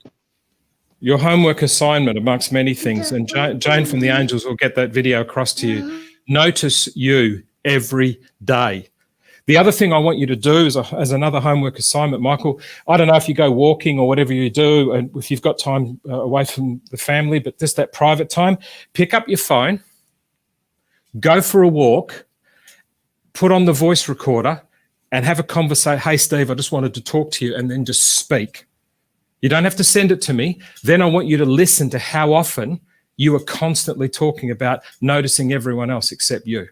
Your homework assignment, amongst many things, and Jane from the Angels will get that video across to you. Notice you every day. The other thing I want you to do is, as another homework assignment, Michael, I don't know if you go walking or whatever you do, and if you've got time away from the family, but just that private time, pick up your phone, go for a walk, put on the voice recorder, and have a conversation. Hey, Steve, I just wanted to talk to you, and then just speak. You don't have to send it to me. Then I want you to listen to how often you are constantly talking about noticing everyone else except you.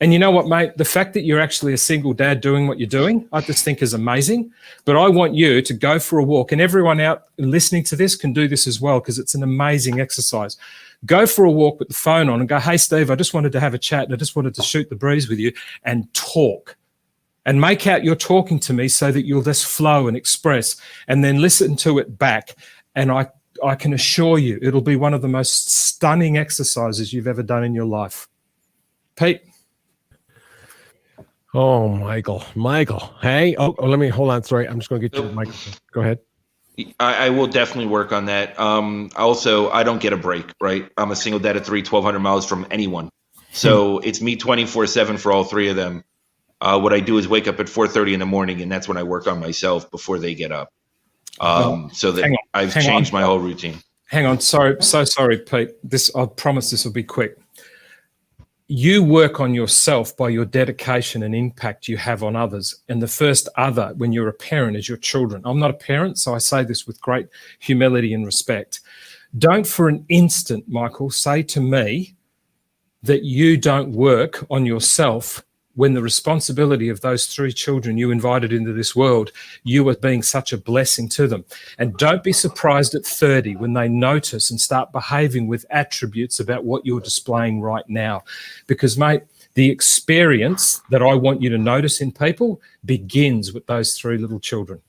And you know what, mate? The fact that you're actually a single dad doing what you're doing, I just think is amazing. But I want you to go for a walk, and everyone out listening to this can do this as well because it's an amazing exercise. Go for a walk with the phone on and go, hey, Steve, I just wanted to have a chat and I just wanted to shoot the breeze with you and talk. And make out you're talking to me so that you'll just flow and express, and then listen to it back. And I can assure you it'll be one of the most stunning exercises you've ever done in your life. Pete. Oh, Michael. Hey, let me hold on. Sorry, I'm just going to get you the microphone. Go ahead. I will definitely work on that. Also, I don't get a break, right? I'm a single dad of 3, 1,200 miles from anyone. So it's me 24/7 for all 3 of them. What I do is wake up at 4:30 in the morning, and that's when I work on myself before they get up. So that I've changed my whole routine. Hang on. So sorry, Pete. I promise this will be quick. You work on yourself by your dedication and impact you have on others. And the first other, when you're a parent, is your children. I'm not a parent, so I say this with great humility and respect. Don't for an instant, Michael, say to me that you don't work on yourself when the responsibility of those 3 children you invited into this world, you are being such a blessing to them. And don't be surprised at 30 when they notice and start behaving with attributes about what you're displaying right now. Because, mate, the experience that I want you to notice in people begins with those 3 little children.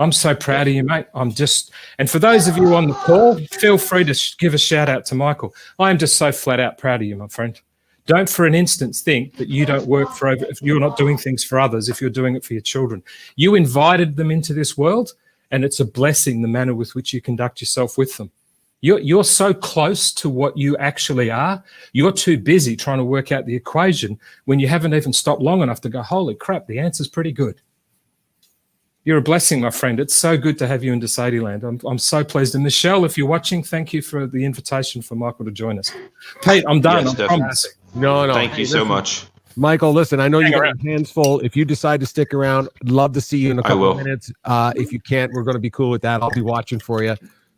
I'm so proud of you, mate. And for those of you on the call, feel free to give a shout out to Michael. I am just so flat out proud of you, my friend. Don't for an instant think that you don't work if you're not doing things for others, if you're doing it for your children. You invited them into this world, and it's a blessing the manner with which you conduct yourself with them. You're so close to what you actually are. You're too busy trying to work out the equation when you haven't even stopped long enough to go, holy crap, the answer's pretty good. You're a blessing, my friend. It's so good to have you into Sede land. I'm so pleased. And Michelle, if you're watching, thank you for the invitation for Michael to join us. Pete, I'm done. Yes, I promise. No. Thank you so much. Michael, listen, I know you got your hands full. If you decide to stick around, love to see you in a couple of minutes. If you can't, we're going to be cool with that. I'll be watching for you.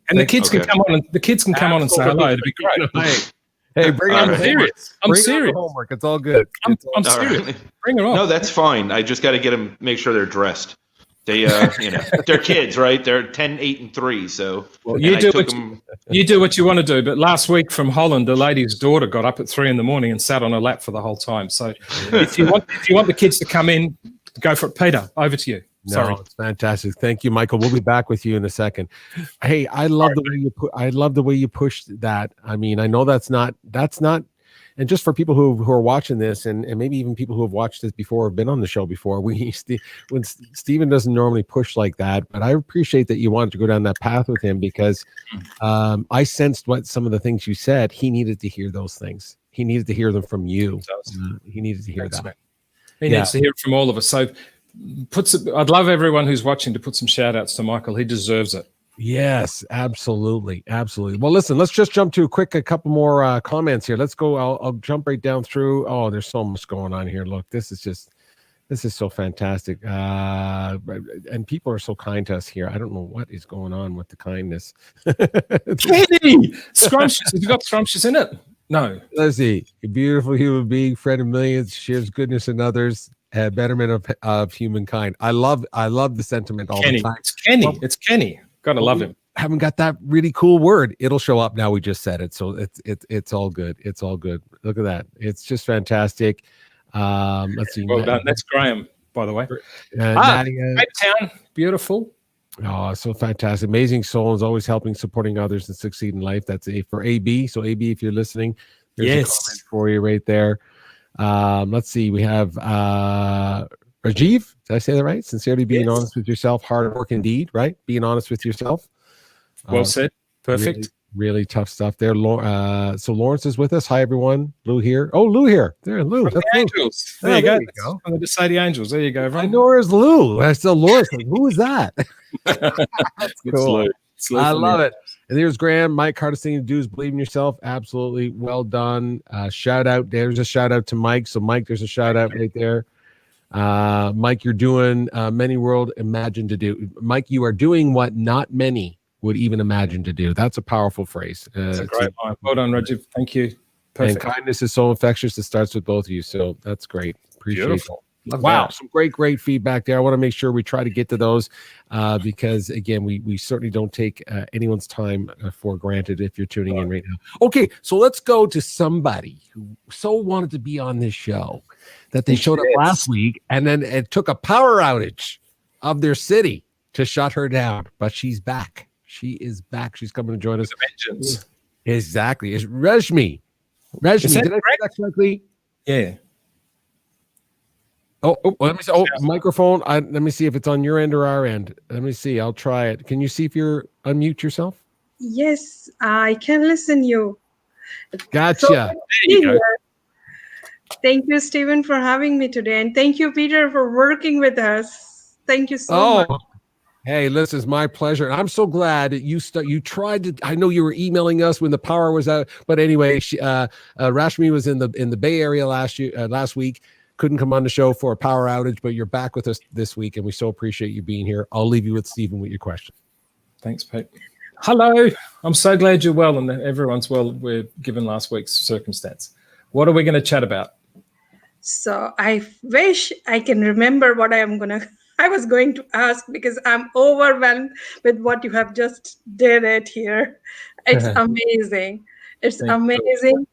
And the kids can come on. The kids can come on and say hello. It'd be great. Hey, bring on the serious. I'm serious. Homework. It's all good. I'm serious. Right. Bring her on. No, that's fine. I just got to get them, make sure they're dressed. They, they're kids, right? They're 10, 8, and 3. So you do what you want to do. But last week from Holland, the lady's daughter got up at 3 a.m. and sat on her lap for the whole time. So if you want the kids to come in, go for it. Peter, over to you. Sorry. No, it's fantastic. Thank you, Michael. We'll be back with you in a second. Hey, I love the way you pushed that. I mean, I know that's not. And just for people who are watching this, and maybe even people who have watched this before, have been on the show before, when Stephen doesn't normally push like that, but I appreciate that you wanted to go down that path with him, because I sensed what some of the things you said. He needed to hear those things. He needed to hear them from you. He needed to hear that. Man. He needs to hear it from all of us. So I'd love everyone who's watching to put some shout outs to Michael. He deserves it. Yes, absolutely. Well, listen, let's just jump to a couple more comments here. Let's go. I'll jump right down through. Oh, there's so much going on here. Look, this is so fantastic. And people are so kind to us here. I don't know what is going on with the kindness. Kenny! Scrumptious. Have you got scrumptious in it? No. Let's see. A beautiful human being, friend of millions, shares goodness in others, betterment of humankind. I love the sentiment all the time. It's Kenny. It's Kenny. Gotta love him. Haven't got that really cool word. It'll show up now. We just said it, so it's all good. It's all good. Look at that. It's just fantastic. Let's see. Well done. That's Graham, by the way. Nadia. Cape Town, beautiful. Oh, so fantastic. Amazing soul is always helping, supporting others and succeed in life. That's for AB. So AB, if you're listening, there's a comment for you right there. Let's see. We have Rajiv, did I say that right? Sincerely being honest with yourself, hard work indeed, right? Being honest with yourself. Well said. Perfect. Really tough stuff there. So Lawrence is with us. Hi, everyone. Lou here. Oh, Lou here. There, Lou. That's the Angels. There you go. I'm going to say the Angels. There you go. Everyone. I know where's Lou. I still Lawrence. Who is that? That's cool. I love it. And there's Graham. Mike, hardest thing to do is believe in yourself. Absolutely. Well done. Shout out. There's a shout out to Mike. So Mike, there's a shout out right there. Mike, you're doing many world imagine to do. Mike, you are doing what not many would even imagine to do. That's a powerful phrase. That's a great line. Well done, Rajiv. Thank you. Perfect. And kindness is so infectious. It starts with both of you. So that's great. Appreciate Beautiful. it. Wow, some great feedback there. I want to make sure we try to get to those because, again, we certainly don't take anyone's time for granted if you're tuning in right now. Okay, so let's go to somebody who so wanted to be on this show that they showed up last week, and then it took a power outage of their city to shut her down. But she's back. She is back. She's coming to join us. Vengeance. Exactly. It's Reshmi. Reshmi, did I say that correctly? Yeah. Oh, let me see. Oh, microphone. Let me see if it's on your end or our end. Let me see. I'll try it. Can you see if you're unmute yourself? Yes, I can listen you. Gotcha. So, there you go. Thank you, Stephen, for having me today. And thank you, Peter, for working with us. Thank you so much. Hey, listen, it's my pleasure. And I'm so glad that you tried to. I know you were emailing us when the power was out. But anyway, Rashmi was in the Bay Area last week. Couldn't come on the show for a power outage, but you're back with us this week, and we so appreciate you being here. I'll leave you with Stephen with your question. Thanks, Pete. Hello. I'm so glad you're well and that everyone's well. We're given last week's circumstance. What are we going to chat about? So I wish I can remember what I was going to ask, because I'm overwhelmed with what you have just did it here. It's amazing. It's Thank you. amazing.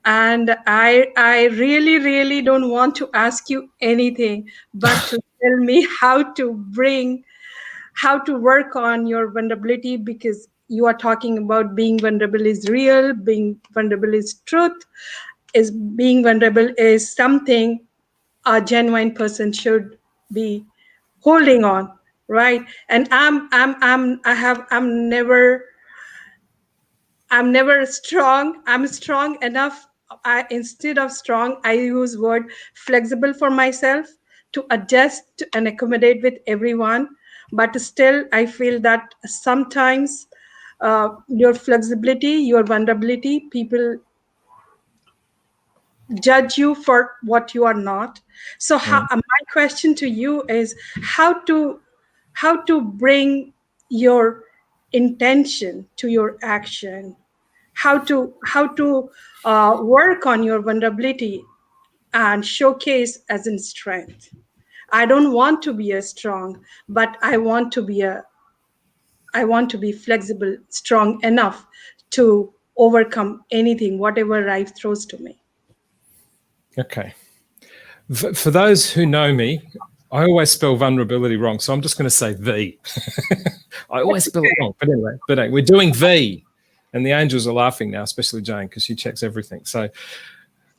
And I really, really don't want to ask you anything but to tell me how to work on your vulnerability, because you are talking about being vulnerable is real, being vulnerable is truth, is being vulnerable is something a genuine person should be holding on, right? And I'm never strong. I'm strong enough. Instead of strong, I use word flexible for myself to adjust and accommodate with everyone. But still, I feel that sometimes your flexibility, your vulnerability, people judge you for what you are not. So my question to you is how to bring your intention to your action, how to work on your vulnerability and showcase as in strength. I don't want to be a strong, but I want to be flexible, strong enough to overcome anything, whatever life throws to me. Okay. For those who know me, I always spell vulnerability wrong, so I'm just going to say V. I always spell it wrong, but anyway, we're doing V, and the angels are laughing now, especially Jane, because she checks everything. So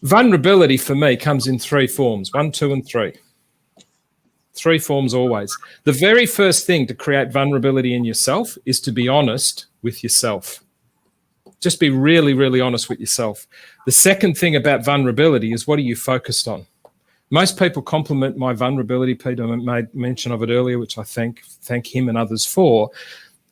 vulnerability for me comes in 3 forms: 1, 2, and 3. 3 forms always. The very first thing to create vulnerability in yourself is to be honest with yourself. Just be really, really honest with yourself. The second thing about vulnerability is, what are you focused on? Most people compliment my vulnerability. Peter made mention of it earlier, which I thank him and others for.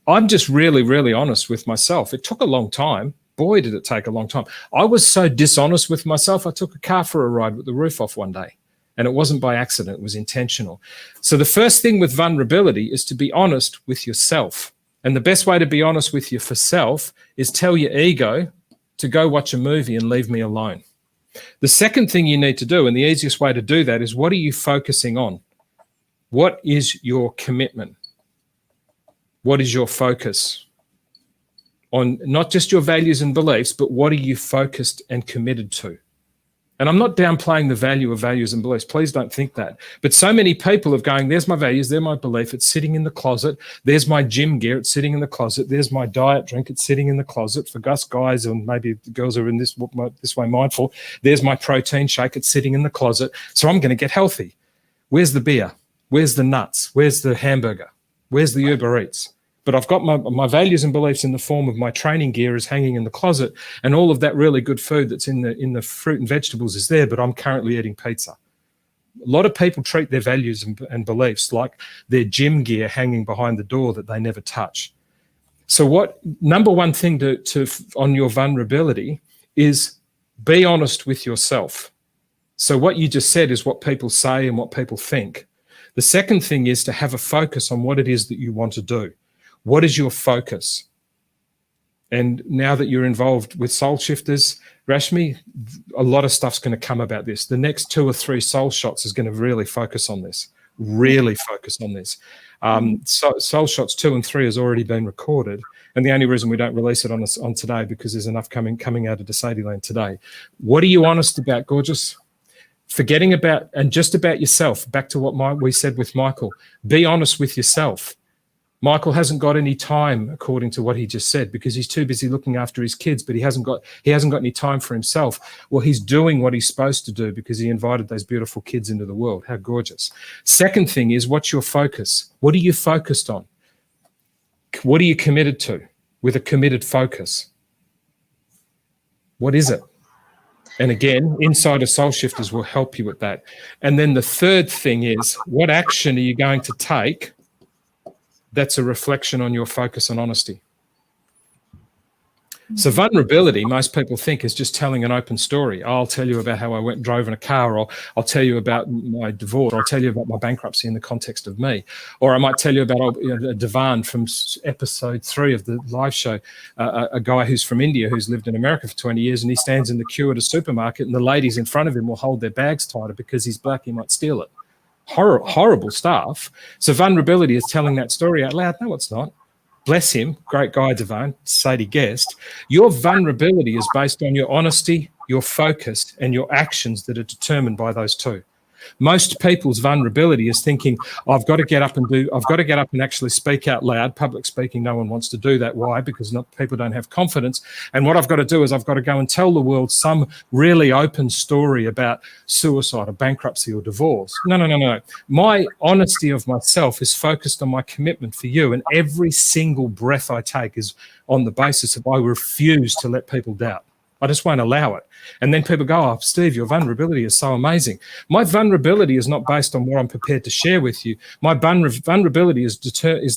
I'm just really, really honest with myself. It took a long time. Boy, did it take a long time. I was so dishonest with myself, I took a car for a ride with the roof off one day. And it wasn't by accident, it was intentional. So the first thing with vulnerability is to be honest with yourself. And the best way to be honest with yourself is tell your ego to go watch a movie and leave me alone. The second thing you need to do, and the easiest way to do that, is, what are you focusing on? What is your commitment? What is your focus on? Not just your values and beliefs, but what are you focused and committed to? And I'm not downplaying the value of values and beliefs. Please don't think that. But so many people are going, there's my values, there's my belief, it's sitting in the closet. There's my gym gear, it's sitting in the closet. There's my diet drink, it's sitting in the closet. For us guys, and maybe the girls are in this way mindful, there's my protein shake, it's sitting in the closet. So I'm going to get healthy. Where's the beer? Where's the nuts? Where's the hamburger? Where's the Uber Eats? But I've got my values and beliefs in the form of my training gear is hanging in the closet, and all of that really good food that's in the fruit and vegetables is there, but I'm currently eating pizza. A lot of people treat their values and beliefs like their gym gear hanging behind the door that they never touch. So number one thing to on your vulnerability is be honest with yourself. So what you just said is what people say and what people think. The second thing is to have a focus on what it is that you want to do. What is your focus? And now that you're involved with Soul Shifters, Rashmi, a lot of stuff's going to come about this. The next 2 or 3 soul shots is going to really focus on this. Soul shots 2 and 3 has already been recorded. And the only reason we don't release it on today, because there's enough coming out of the Sede land today. What are you honest about, gorgeous? Forgetting about and just about yourself. Back to what we said with Michael. Be honest with yourself. Michael hasn't got any time, according to what he just said, because he's too busy looking after his kids, but he hasn't got any time for himself. Well, he's doing what he's supposed to do because he invited those beautiful kids into the world. How gorgeous. Second thing is, what's your focus? What are you focused on? What are you committed to with a committed focus? What is it? And again, Insider Soul Shifters will help you with that. And then the third thing is, what action are you going to take that's a reflection on your focus and honesty? So vulnerability, most people think, is just telling an open story. I'll tell you about how I went and drove in a car, or I'll tell you about my divorce, or I'll tell you about my bankruptcy in the context of me. Or I might tell you about Devan from episode 3 of the live show, a guy who's from India who's lived in America for 20 years, and he stands in the queue at a supermarket and the ladies in front of him will hold their bags tighter because he's black, he might steal it. Horrible stuff. So vulnerability is telling that story out loud. No, it's not. Bless him, great guy, Devon, Sede guest. Your vulnerability is based on your honesty, your focus, and your actions that are determined by those two. Most people's vulnerability is thinking, I've got to get up and actually speak out loud. Public speaking, no one wants to do that. Why? Because people don't have confidence. And what I've got to do is I've got to go and tell the world some really open story about suicide or bankruptcy or divorce. No. My honesty of myself is focused on my commitment for you. And every single breath I take is on the basis of I refuse to let people doubt. I just won't allow it. And then people go, oh, Steve, your vulnerability is so amazing. My vulnerability is not based on what I'm prepared to share with you. My vulnerability is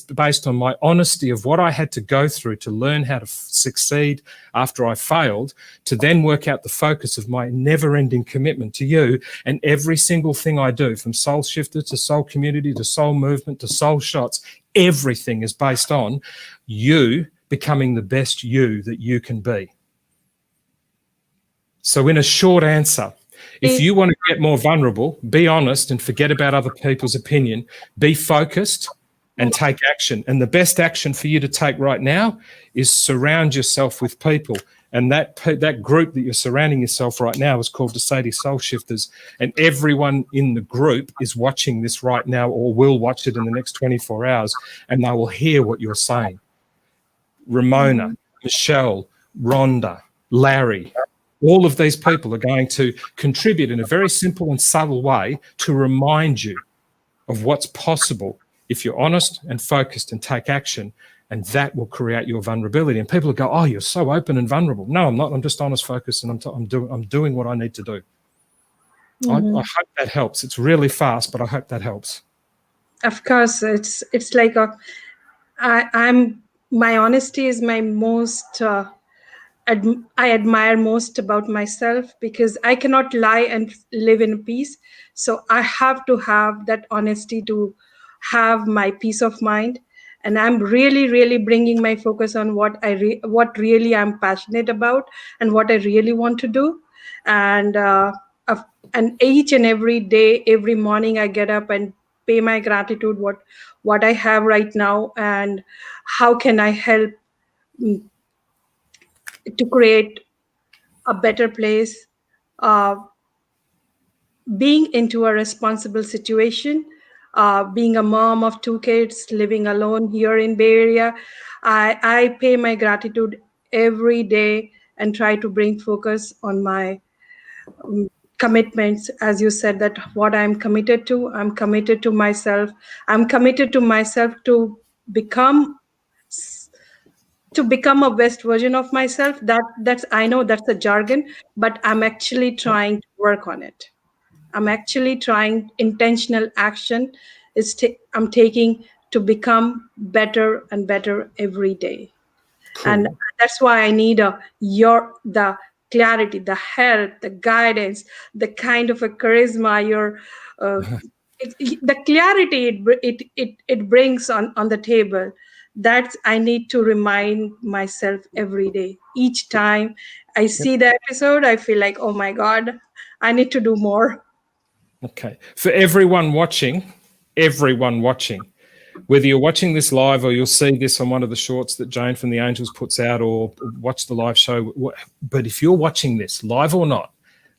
based on my honesty of what I had to go through to learn how to succeed after I failed, to then work out the focus of my never-ending commitment to you. And every single thing I do, from Soul Shifter to Soul Community to Soul Movement to Soul Shots, everything is based on you becoming the best you that you can be. So in a short answer, if you want to get more vulnerable, be honest and forget about other people's opinion, be focused and take action. And the best action for you to take right now is surround yourself with people. And that group that you're surrounding yourself right now is called the Sede Soul Shifters. And everyone in the group is watching this right now or will watch it in the next 24 hours, and they will hear what you're saying. Ramona, Michelle, Rhonda, Larry, all of these people are going to contribute in a very simple and subtle way to remind you of what's possible if you're honest and focused and take action, and that will create your vulnerability. And people will go, oh, you're so open and vulnerable. No, I'm not. I'm just honest, focused, and I'm doing what I need to do. I hope that helps. It's really fast, but I hope that helps. Of course, it's like my honesty is my most I admire most about myself, because I cannot lie and live in peace. So I have to have that honesty to have my peace of mind. And I'm really, really bringing my focus on what really I'm passionate about and what I really want to do. And each and every day, every morning, I get up and pay my gratitude what I have right now, and how can I help to create a better place, being into a responsible situation, being a mom of 2 kids, living alone here in Bay Area. I pay my gratitude every day and try to bring focus on my commitments. As you said, that what I'm committed to myself. I'm committed to myself to become a best version of myself. That's I know that's a jargon, but I'm actually trying to work on it. I'm actually trying intentional action. I'm taking to become better and better every day. Cool. And that's why I need the clarity, the help, the guidance, the kind of a charisma, the clarity it brings on the table. That I need to remind myself every day. Each time I see the episode, I feel like, oh my God, I need to do more. Okay. For everyone watching, whether you're watching this live or you'll see this on one of the shorts that Jane from the Angels puts out, or watch the live show, but if you're watching this live or not,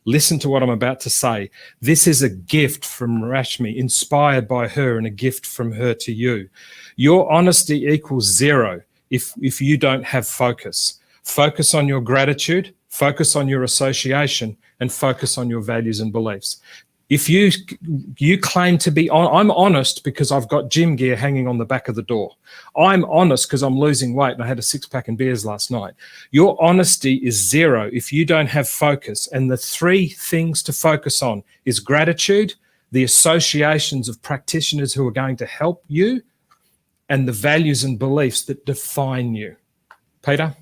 listen to what I'm about to say. This is a gift from Rashmi, inspired by her, and a gift from her to you. Your honesty equals 0 if you don't have focus. Focus on your gratitude, focus on your association, and focus on your values and beliefs. If you claim to be I'm honest because I've got gym gear hanging on the back of the door. I'm honest because I'm losing weight and I had a 6-pack of beers last night. Your honesty is 0 if you don't have focus. And the 3 things to focus on is gratitude, the associations of practitioners who are going to help you, and the values and beliefs that define you. Peter?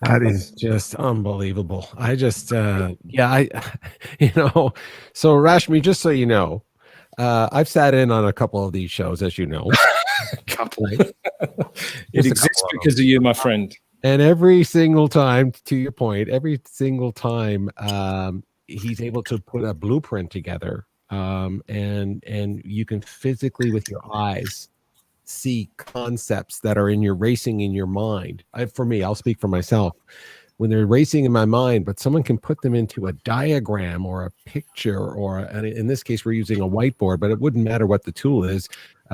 That is just unbelievable. I just, you know, so Rashmi, just so you know, I've sat in on a couple of these shows, as you know. It exists because of you, my friend. And every single time, to your point, every single time he's able to put a blueprint together, and you can physically with your eyes see concepts that are racing in your mind. For me, I'll speak for myself. When they're racing in my mind, but someone can put them into a diagram or a picture, or in this case, we're using a whiteboard, but it wouldn't matter what the tool is.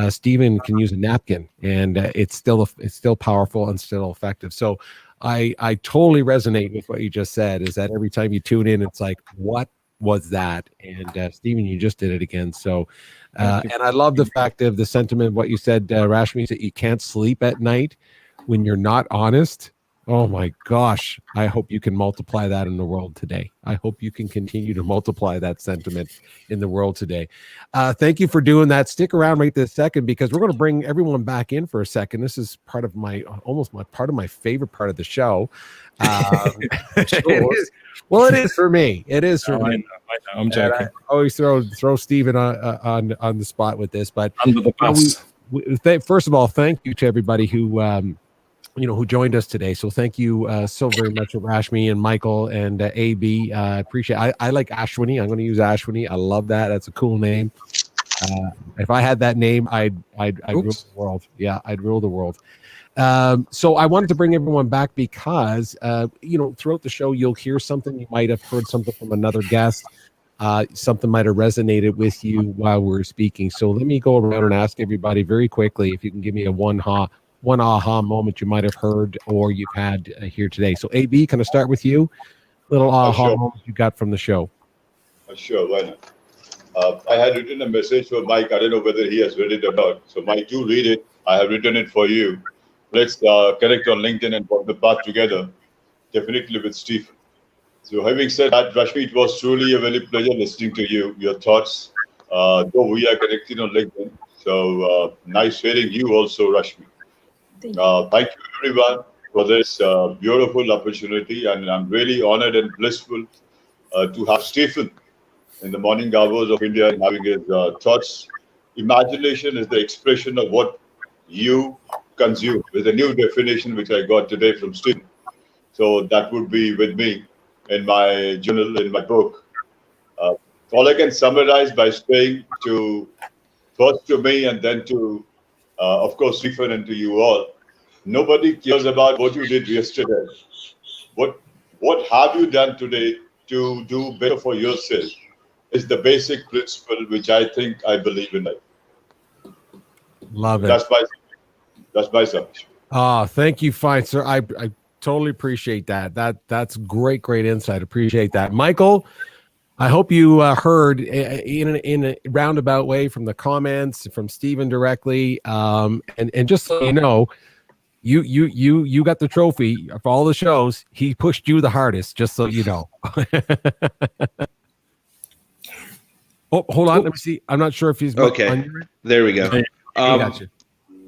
Stephen can use a napkin, and it's still powerful and still effective. So I totally resonate with what you just said. Is that every time you tune in, it's like, what was that? And Stephen, you just did it again. So, and I love the fact of the sentiment, what you said, Rashmi, that you can't sleep at night when you're not honest. Oh my gosh. I hope you can multiply that in the world today. I hope you can continue to multiply that sentiment in the world today. Thank you for doing that. Stick around right this second, because we're going to bring everyone back in for a second. This is part of my favorite part of the show. It is for me. It is for me. I know. I'm joking. I always throw Stephen on the spot with this, but under the bus. First of all, thank you to everybody who who joined us today. So thank you so very much, Rashmi and Michael and AB. I appreciate it. I like Ashwini. I'm going to use Ashwini. I love that. That's a cool name. If I had that name, I'd rule the world. Yeah, I'd rule the world. So I wanted to bring everyone back because, throughout the show, you'll hear something. You might have heard something from another guest. Something might have resonated with you while we're speaking. So let me go around and ask everybody very quickly if you can give me a one aha moment you might have heard or you've had here today. So AB, can I start with you? Little aha moment you got from the show. Sure, why not? I had written a message for Mike. I don't know whether he has read it or not. So Mike, do read it. I have written it for you. Let's connect on LinkedIn and walk the path together, definitely with Stephen. So having said that, Rashmi, it was truly a very pleasure listening to you, your thoughts, though we are connected on LinkedIn. So nice hearing you also, Rashmi. Thank you, everyone, for this beautiful opportunity. And I'm really honored and blissful to have Stephen in the morning hours of India and having his thoughts. Imagination is the expression of what you consume, with a new definition which I got today from Stephen. So that would be with me in my journal, in my book. All I can summarize by saying first to me and then to, of course, Stephen and to you all, nobody cares about what you did yesterday. What have you done today to do better for yourself is the basic principle which I think I believe in. Love it. That's my submission. Thank you, fine sir. I totally appreciate that. That's great insight. Appreciate that, Michael. I hope you heard in a roundabout way from the comments from Stephen directly, and just so you know, you got the trophy for all the shows. He pushed you the hardest, just so you know. Oh, hold on. Let me see. I'm not sure if he's okay. There we go. Gotcha.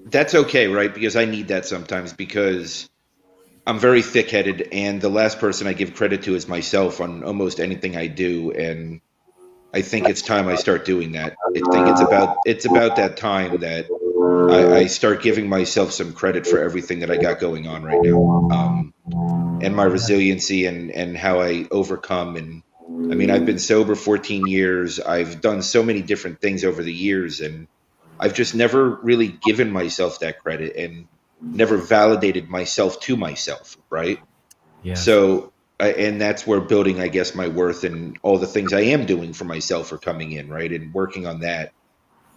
That's okay, right? Because I need that sometimes, because I'm very thick-headed, and the last person I give credit to is myself on almost anything I do, and I think it's time I start doing that. I think it's about that time that I start giving myself some credit for everything that I got going on right now, and my resiliency and how I overcome. And I mean, I've been sober 14 years. I've done so many different things over the years, and I've just never really given myself that credit and never validated myself to myself, right? Yeah. So, and that's where building, I guess, my worth and all the things I am doing for myself are coming in, right? And working on that.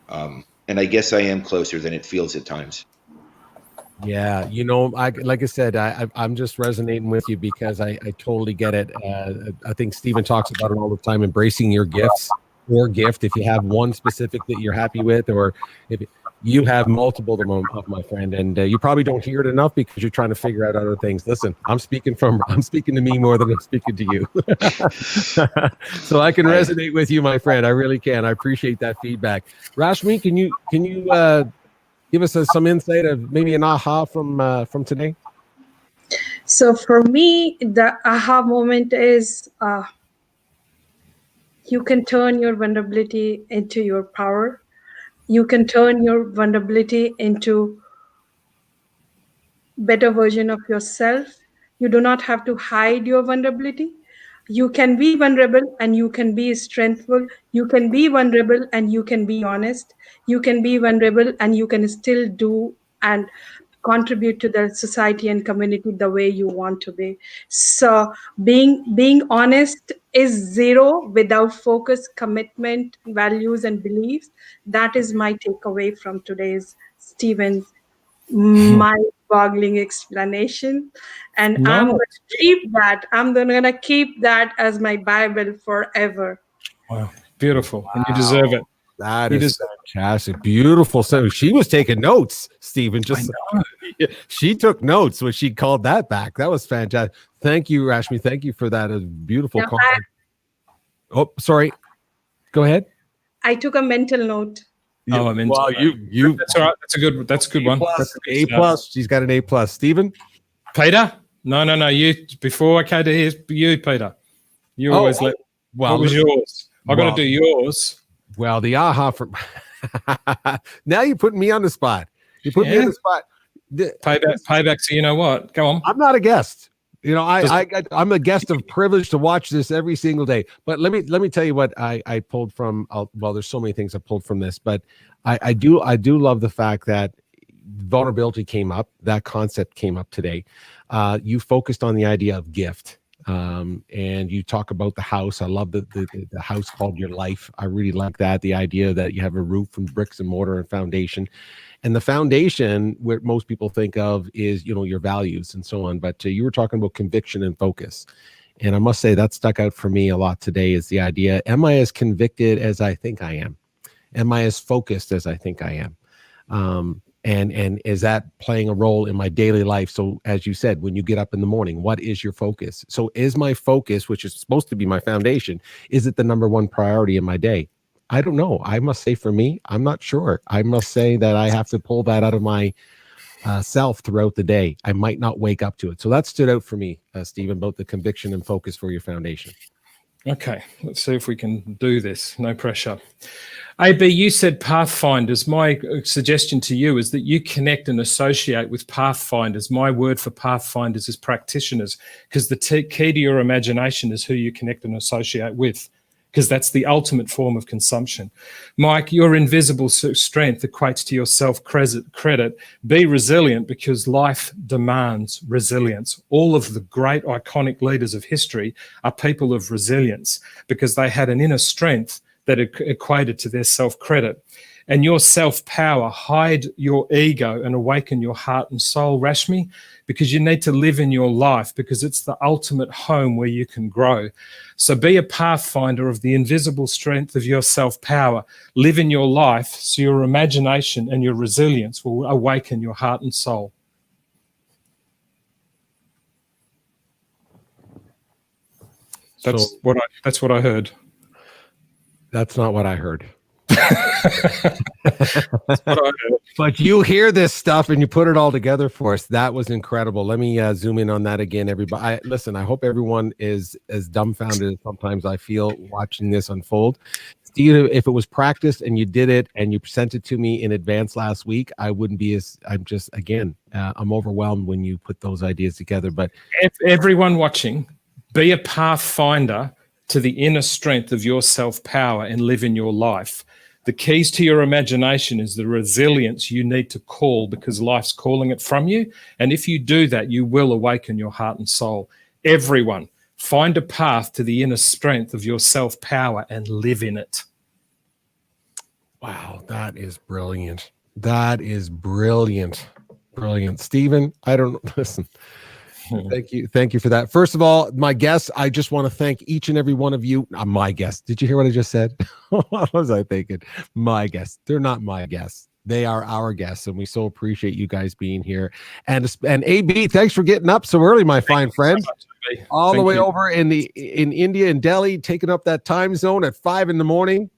And I guess I am closer than it feels at times. Yeah, like I said, I'm just resonating with you because I totally get it. I think Stephen talks about it all the time, embracing your gifts or gift. If you have one specific that you're happy with, or if you have multiple of my friend, and you probably don't hear it enough because you're trying to figure out other things. Listen, I'm speaking to me more than I'm speaking to you. So I can resonate with you, my friend. I really can. I appreciate that feedback. Rashmi, can you give us some insight of maybe an aha from today? So for me, the aha moment is you can turn your vulnerability into your power. You can turn your vulnerability into better version of yourself. You do not have to hide your vulnerability. You can be vulnerable and you can be strengthful. You can be vulnerable and you can be honest. You can be vulnerable and you can still do and contribute to the society and community the way you want to be. So being honest is zero without focus, commitment, values, and beliefs. That is my takeaway from today's Stephen's mind-boggling explanation, and No, I'm going to keep that. I'm going to keep that as my Bible forever. wow, beautiful, and you deserve it. That You is deserve fantastic. Beautiful. So she was taking notes, Stephen. Just she took notes when she called that back. That was fantastic. Thank you, Rashmi. Thank you for that. A beautiful Yeah, comment. Oh, sorry. Go ahead. I took a mental note. Oh, I'm into Well, that. you That's all right. That's a good one. That's a good A start. plus. She's got an A plus. Stephen. Peter? No. You before I came to here, you, Peter. You always let. Well, What was yours? I got to well- do yours. Well, the aha for now you're putting me on the spot. You put me on Yeah. the spot. Payback. So you know what? Go on. I'm not a guest. You know, I'm a guest of privilege to watch this every single day. But let me tell you what I pulled from. Well, there's so many things I pulled from this, but I do love the fact that vulnerability came up. That concept came up today. You focused on the idea of gift. And you talk about the house. I love the house called your life. I really like that. The idea that you have a roof and bricks and mortar and foundation, and the foundation where most people think of is, you know, your values and so on. But you were talking about conviction and focus. And I must say that stuck out for me a lot today is the idea, am I as convicted as I think I am? Am I as focused as I think I am? And is that playing a role in my daily life? So as you said, when you get up in the morning, what is your focus? So is my focus, which is supposed to be my foundation, is it the number one priority in my day? I don't know. I must say for me, I'm not sure. I must say that I have to pull that out of my self throughout the day. I might not wake up to it. So that stood out for me, Stephen, about the conviction and focus for your foundation. Okay, let's see if we can do this. No pressure. AB, you said pathfinders. My suggestion to you is that you connect and associate with pathfinders. My word for pathfinders is practitioners, because the key to your imagination is who you connect and associate with, because that's the ultimate form of consumption. Mike, your invisible strength equates to your self-credit. Be resilient, because life demands resilience. All of the great iconic leaders of history are people of resilience, because they had an inner strength that equated to their self-credit. And your self-power, hide your ego and awaken your heart and soul, Rashmi, because you need to live in your life, because it's the ultimate home where you can grow. So be a pathfinder of the invisible strength of your self-power. Live in your life so your imagination and your resilience will awaken your heart and soul. That's what I heard. That's not what I heard. But you hear this stuff and you put it all together for us. That was incredible. Let me zoom in on that again, everybody. Listen, I hope everyone is as dumbfounded as sometimes I feel watching this unfold. Steve, if it was practiced and you did it and you sent it to me in advance last week, I wouldn't be as, I'm overwhelmed when you put those ideas together. But everyone watching, be a pathfinder to the inner strength of your self-power and live in your life. The keys to your imagination is the resilience you need to call, because life's calling it from you. And if you do that, you will awaken your heart and soul. Everyone, find a path to the inner strength of your self-power and live in it. Wow, that is brilliant. That is brilliant. Brilliant. Stephen, I don't listen. Thank you for that. First of all, my guests, I just want to thank each and every one of you. My guests. Did you hear what I just said? What was I thinking? My guests. They're not my guests. They are our guests, and we so appreciate you guys being here. And AB, thanks for getting up so early, my fine friend. All the way over in India, in Delhi, taking up that time zone at 5 a.m.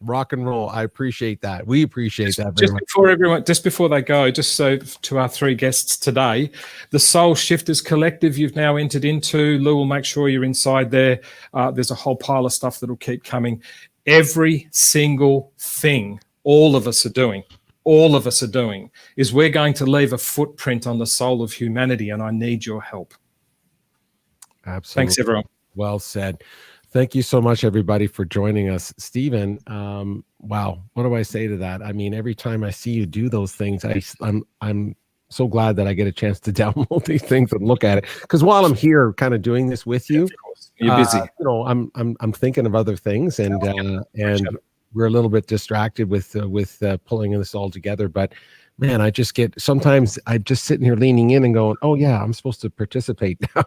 Rock and roll. I appreciate that. We appreciate that very much. Just before they go, just so to our three guests today, the Soul Shifters Collective you've now entered into. Lou will make sure you're inside there. There's a whole pile of stuff that'll keep coming. Every single thing all of us are doing is we're going to leave a footprint on the soul of humanity, and I need your help. Absolutely. Thanks, everyone. Well said. Thank you so much, everybody, for joining us. Stephen, wow, what do I say to that? I mean, every time I see you do those things, I'm so glad that I get a chance to download these things and look at it. Because while I'm here, kind of doing this with you, you're busy. I'm thinking of other things, and we're a little bit distracted with pulling this all together. But man, sometimes I'm just sitting here leaning in and going, oh yeah, I'm supposed to participate now,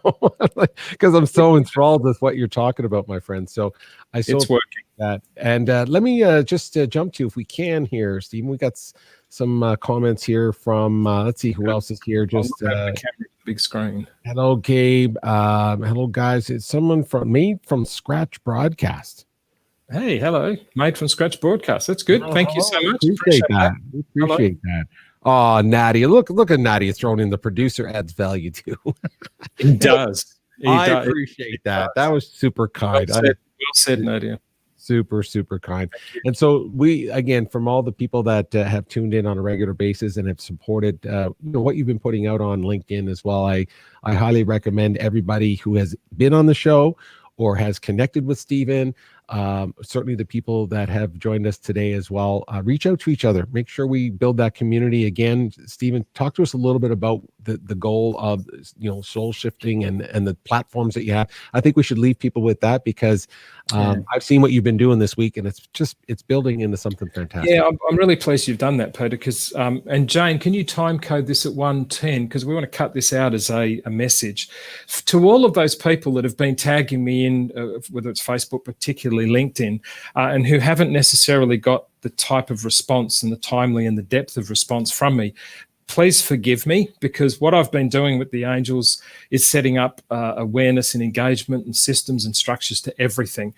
because I'm so enthralled with what you're talking about, my friend. So it's working. That. And let me just jump to, if we can here, Stephen, we got some comments here from, let's see who else is here. Just the camera, big screen. Hello, Gabe. Hello, guys. It's someone made from scratch broadcast. Hey, hello. Made from scratch broadcast. That's good. Thank you so much. Appreciate that. Appreciate that. Oh, Nadia. Look at Nadia throwing in the producer adds value too. He does. I appreciate that. That was super kind. Well said, Nadia. Super, super kind. And so we, again, from all the people that have tuned in on a regular basis and have supported what you've been putting out on LinkedIn as well, I highly recommend everybody who has been on the show or has connected with Stephen, certainly the people that have joined us today as well, reach out to each other. Make sure we build that community. Again, Stephen, talk to us a little bit about the goal of soul shifting and the platforms that you have. I think we should leave people with that, because I've seen what you've been doing this week, and it's building into something fantastic. Yeah, I'm really pleased you've done that, Peter, because and Jane, can you time code this at 1:10, because we want to cut this out as a message to all of those people that have been tagging me in, whether it's Facebook, particularly LinkedIn, and who haven't necessarily got the type of response and the timely and the depth of response from me. Please forgive me, because what I've been doing with the Angels is setting up awareness and engagement and systems and structures to everything.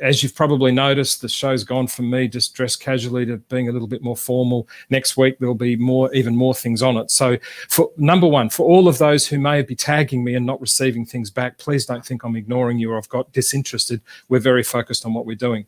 As you've probably noticed, the show's gone from me just dressed casually to being a little bit more formal. Next week, there'll be even more things on it. So for number one, for all of those who may be tagging me and not receiving things back, please don't think I'm ignoring you or I've got disinterested. We're very focused on what we're doing.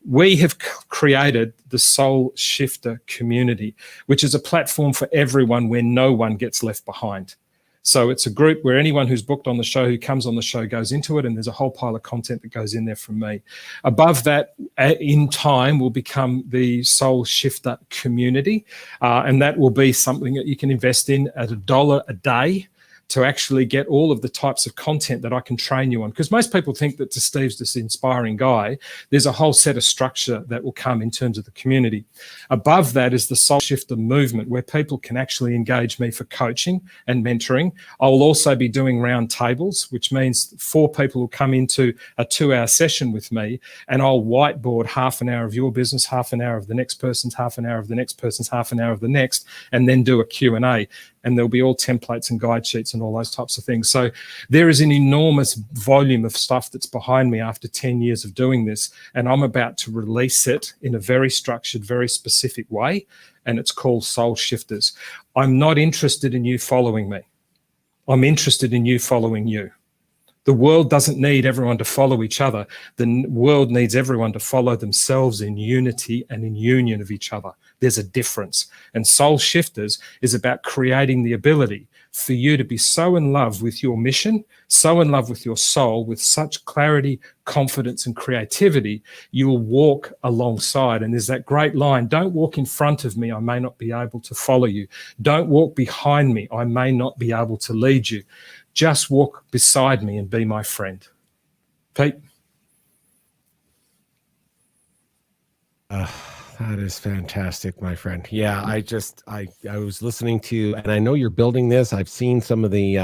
We have created the Soul Shifter community, which is a platform for everyone where no one gets left behind. So it's a group where anyone who's booked on the show, who comes on the show, goes into it, and there's a whole pile of content that goes in there from me. Above that, in time, will become the Soul Shifter community, and that will be something that you can invest in at $1 a day to actually get all of the types of content that I can train you on. Because most people think that to Steve's this inspiring guy, there's a whole set of structure that will come in terms of the community. Above that is the Soul Shifter movement, where people can actually engage me for coaching and mentoring. I'll also be doing round tables, which means 4 people will come into a 2-hour session with me, and I'll whiteboard half an hour of your business, half an hour of the next person's, half an hour of the next person's, half an hour of the next, and then do a Q&A. And there'll be all templates and guide sheets and all those types of things. So there is an enormous volume of stuff that's behind me after 10 years of doing this, and I'm about to release it in a very structured, very specific way, and it's called Soul Shifters. I'm not interested in you following me. I'm interested in you following you. The world doesn't need everyone to follow each other. The world needs everyone to follow themselves in unity and in union of each other. There's a difference. And Soul Shifters is about creating the ability for you to be so in love with your mission, so in love with your soul, with such clarity, confidence, and creativity, you will walk alongside. And there's that great line, don't walk in front of me, I may not be able to follow you. Don't walk behind me, I may not be able to lead you. Just walk beside me and be my friend. Pete? That is fantastic, my friend. Yeah, I was listening to, and I know you're building this. I've seen some of the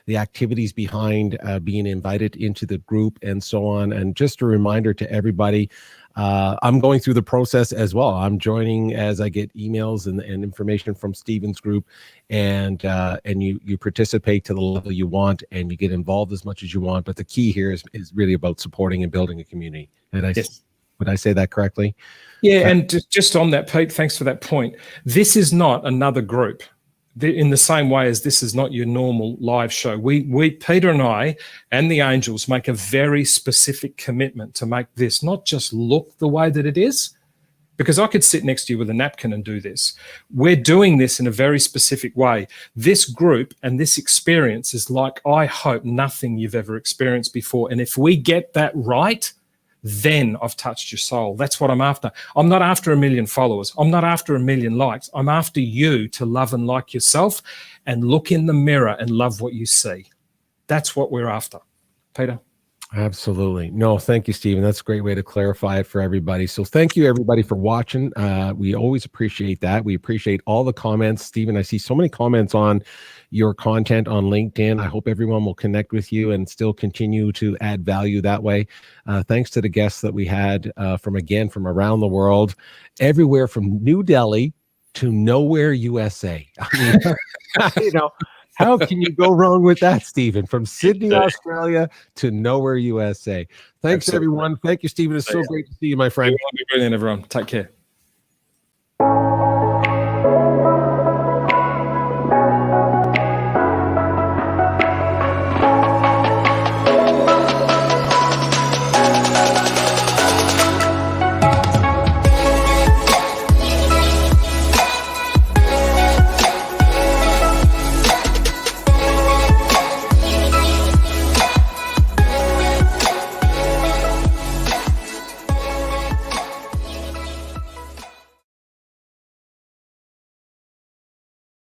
activities behind being invited into the group and so on. And just a reminder to everybody, I'm going through the process as well. I'm joining as I get emails and information from Stephen's group, and you participate to the level you want, and you get involved as much as you want. But the key here is really about supporting and building a community. And Would I say that correctly? Yeah, and just on that, Pete, thanks for that point. This is not another group. In the same way as this is not your normal live show. We Peter and I and the Angels make a very specific commitment to make this not just look the way that it is, because I could sit next to you with a napkin and do this. We're doing this in a very specific way. This group and this experience is like, I hope, nothing you've ever experienced before. And if we get that right, then I've touched your soul. That's what I'm after. I'm not after 1 million followers. I'm not after 1 million likes. I'm after you to love and like yourself and look in the mirror and love what you see. That's what we're after. Peter? Absolutely. No, thank you, Stephen. That's a great way to clarify it for everybody. So thank you, everybody, for watching. We always appreciate that. We appreciate all the comments. Stephen, I see so many comments on your content on LinkedIn. I hope everyone will connect with you and still continue to add value that way. Thanks to the guests that we had from around the world, everywhere from New Delhi to nowhere, USA. I mean, how can you go wrong with that, Stephen? From Sydney, Australia to nowhere, USA. Thanks, everyone. Thank you, Stephen. It's so great to see you, my friend. Brilliant, everyone. Take care.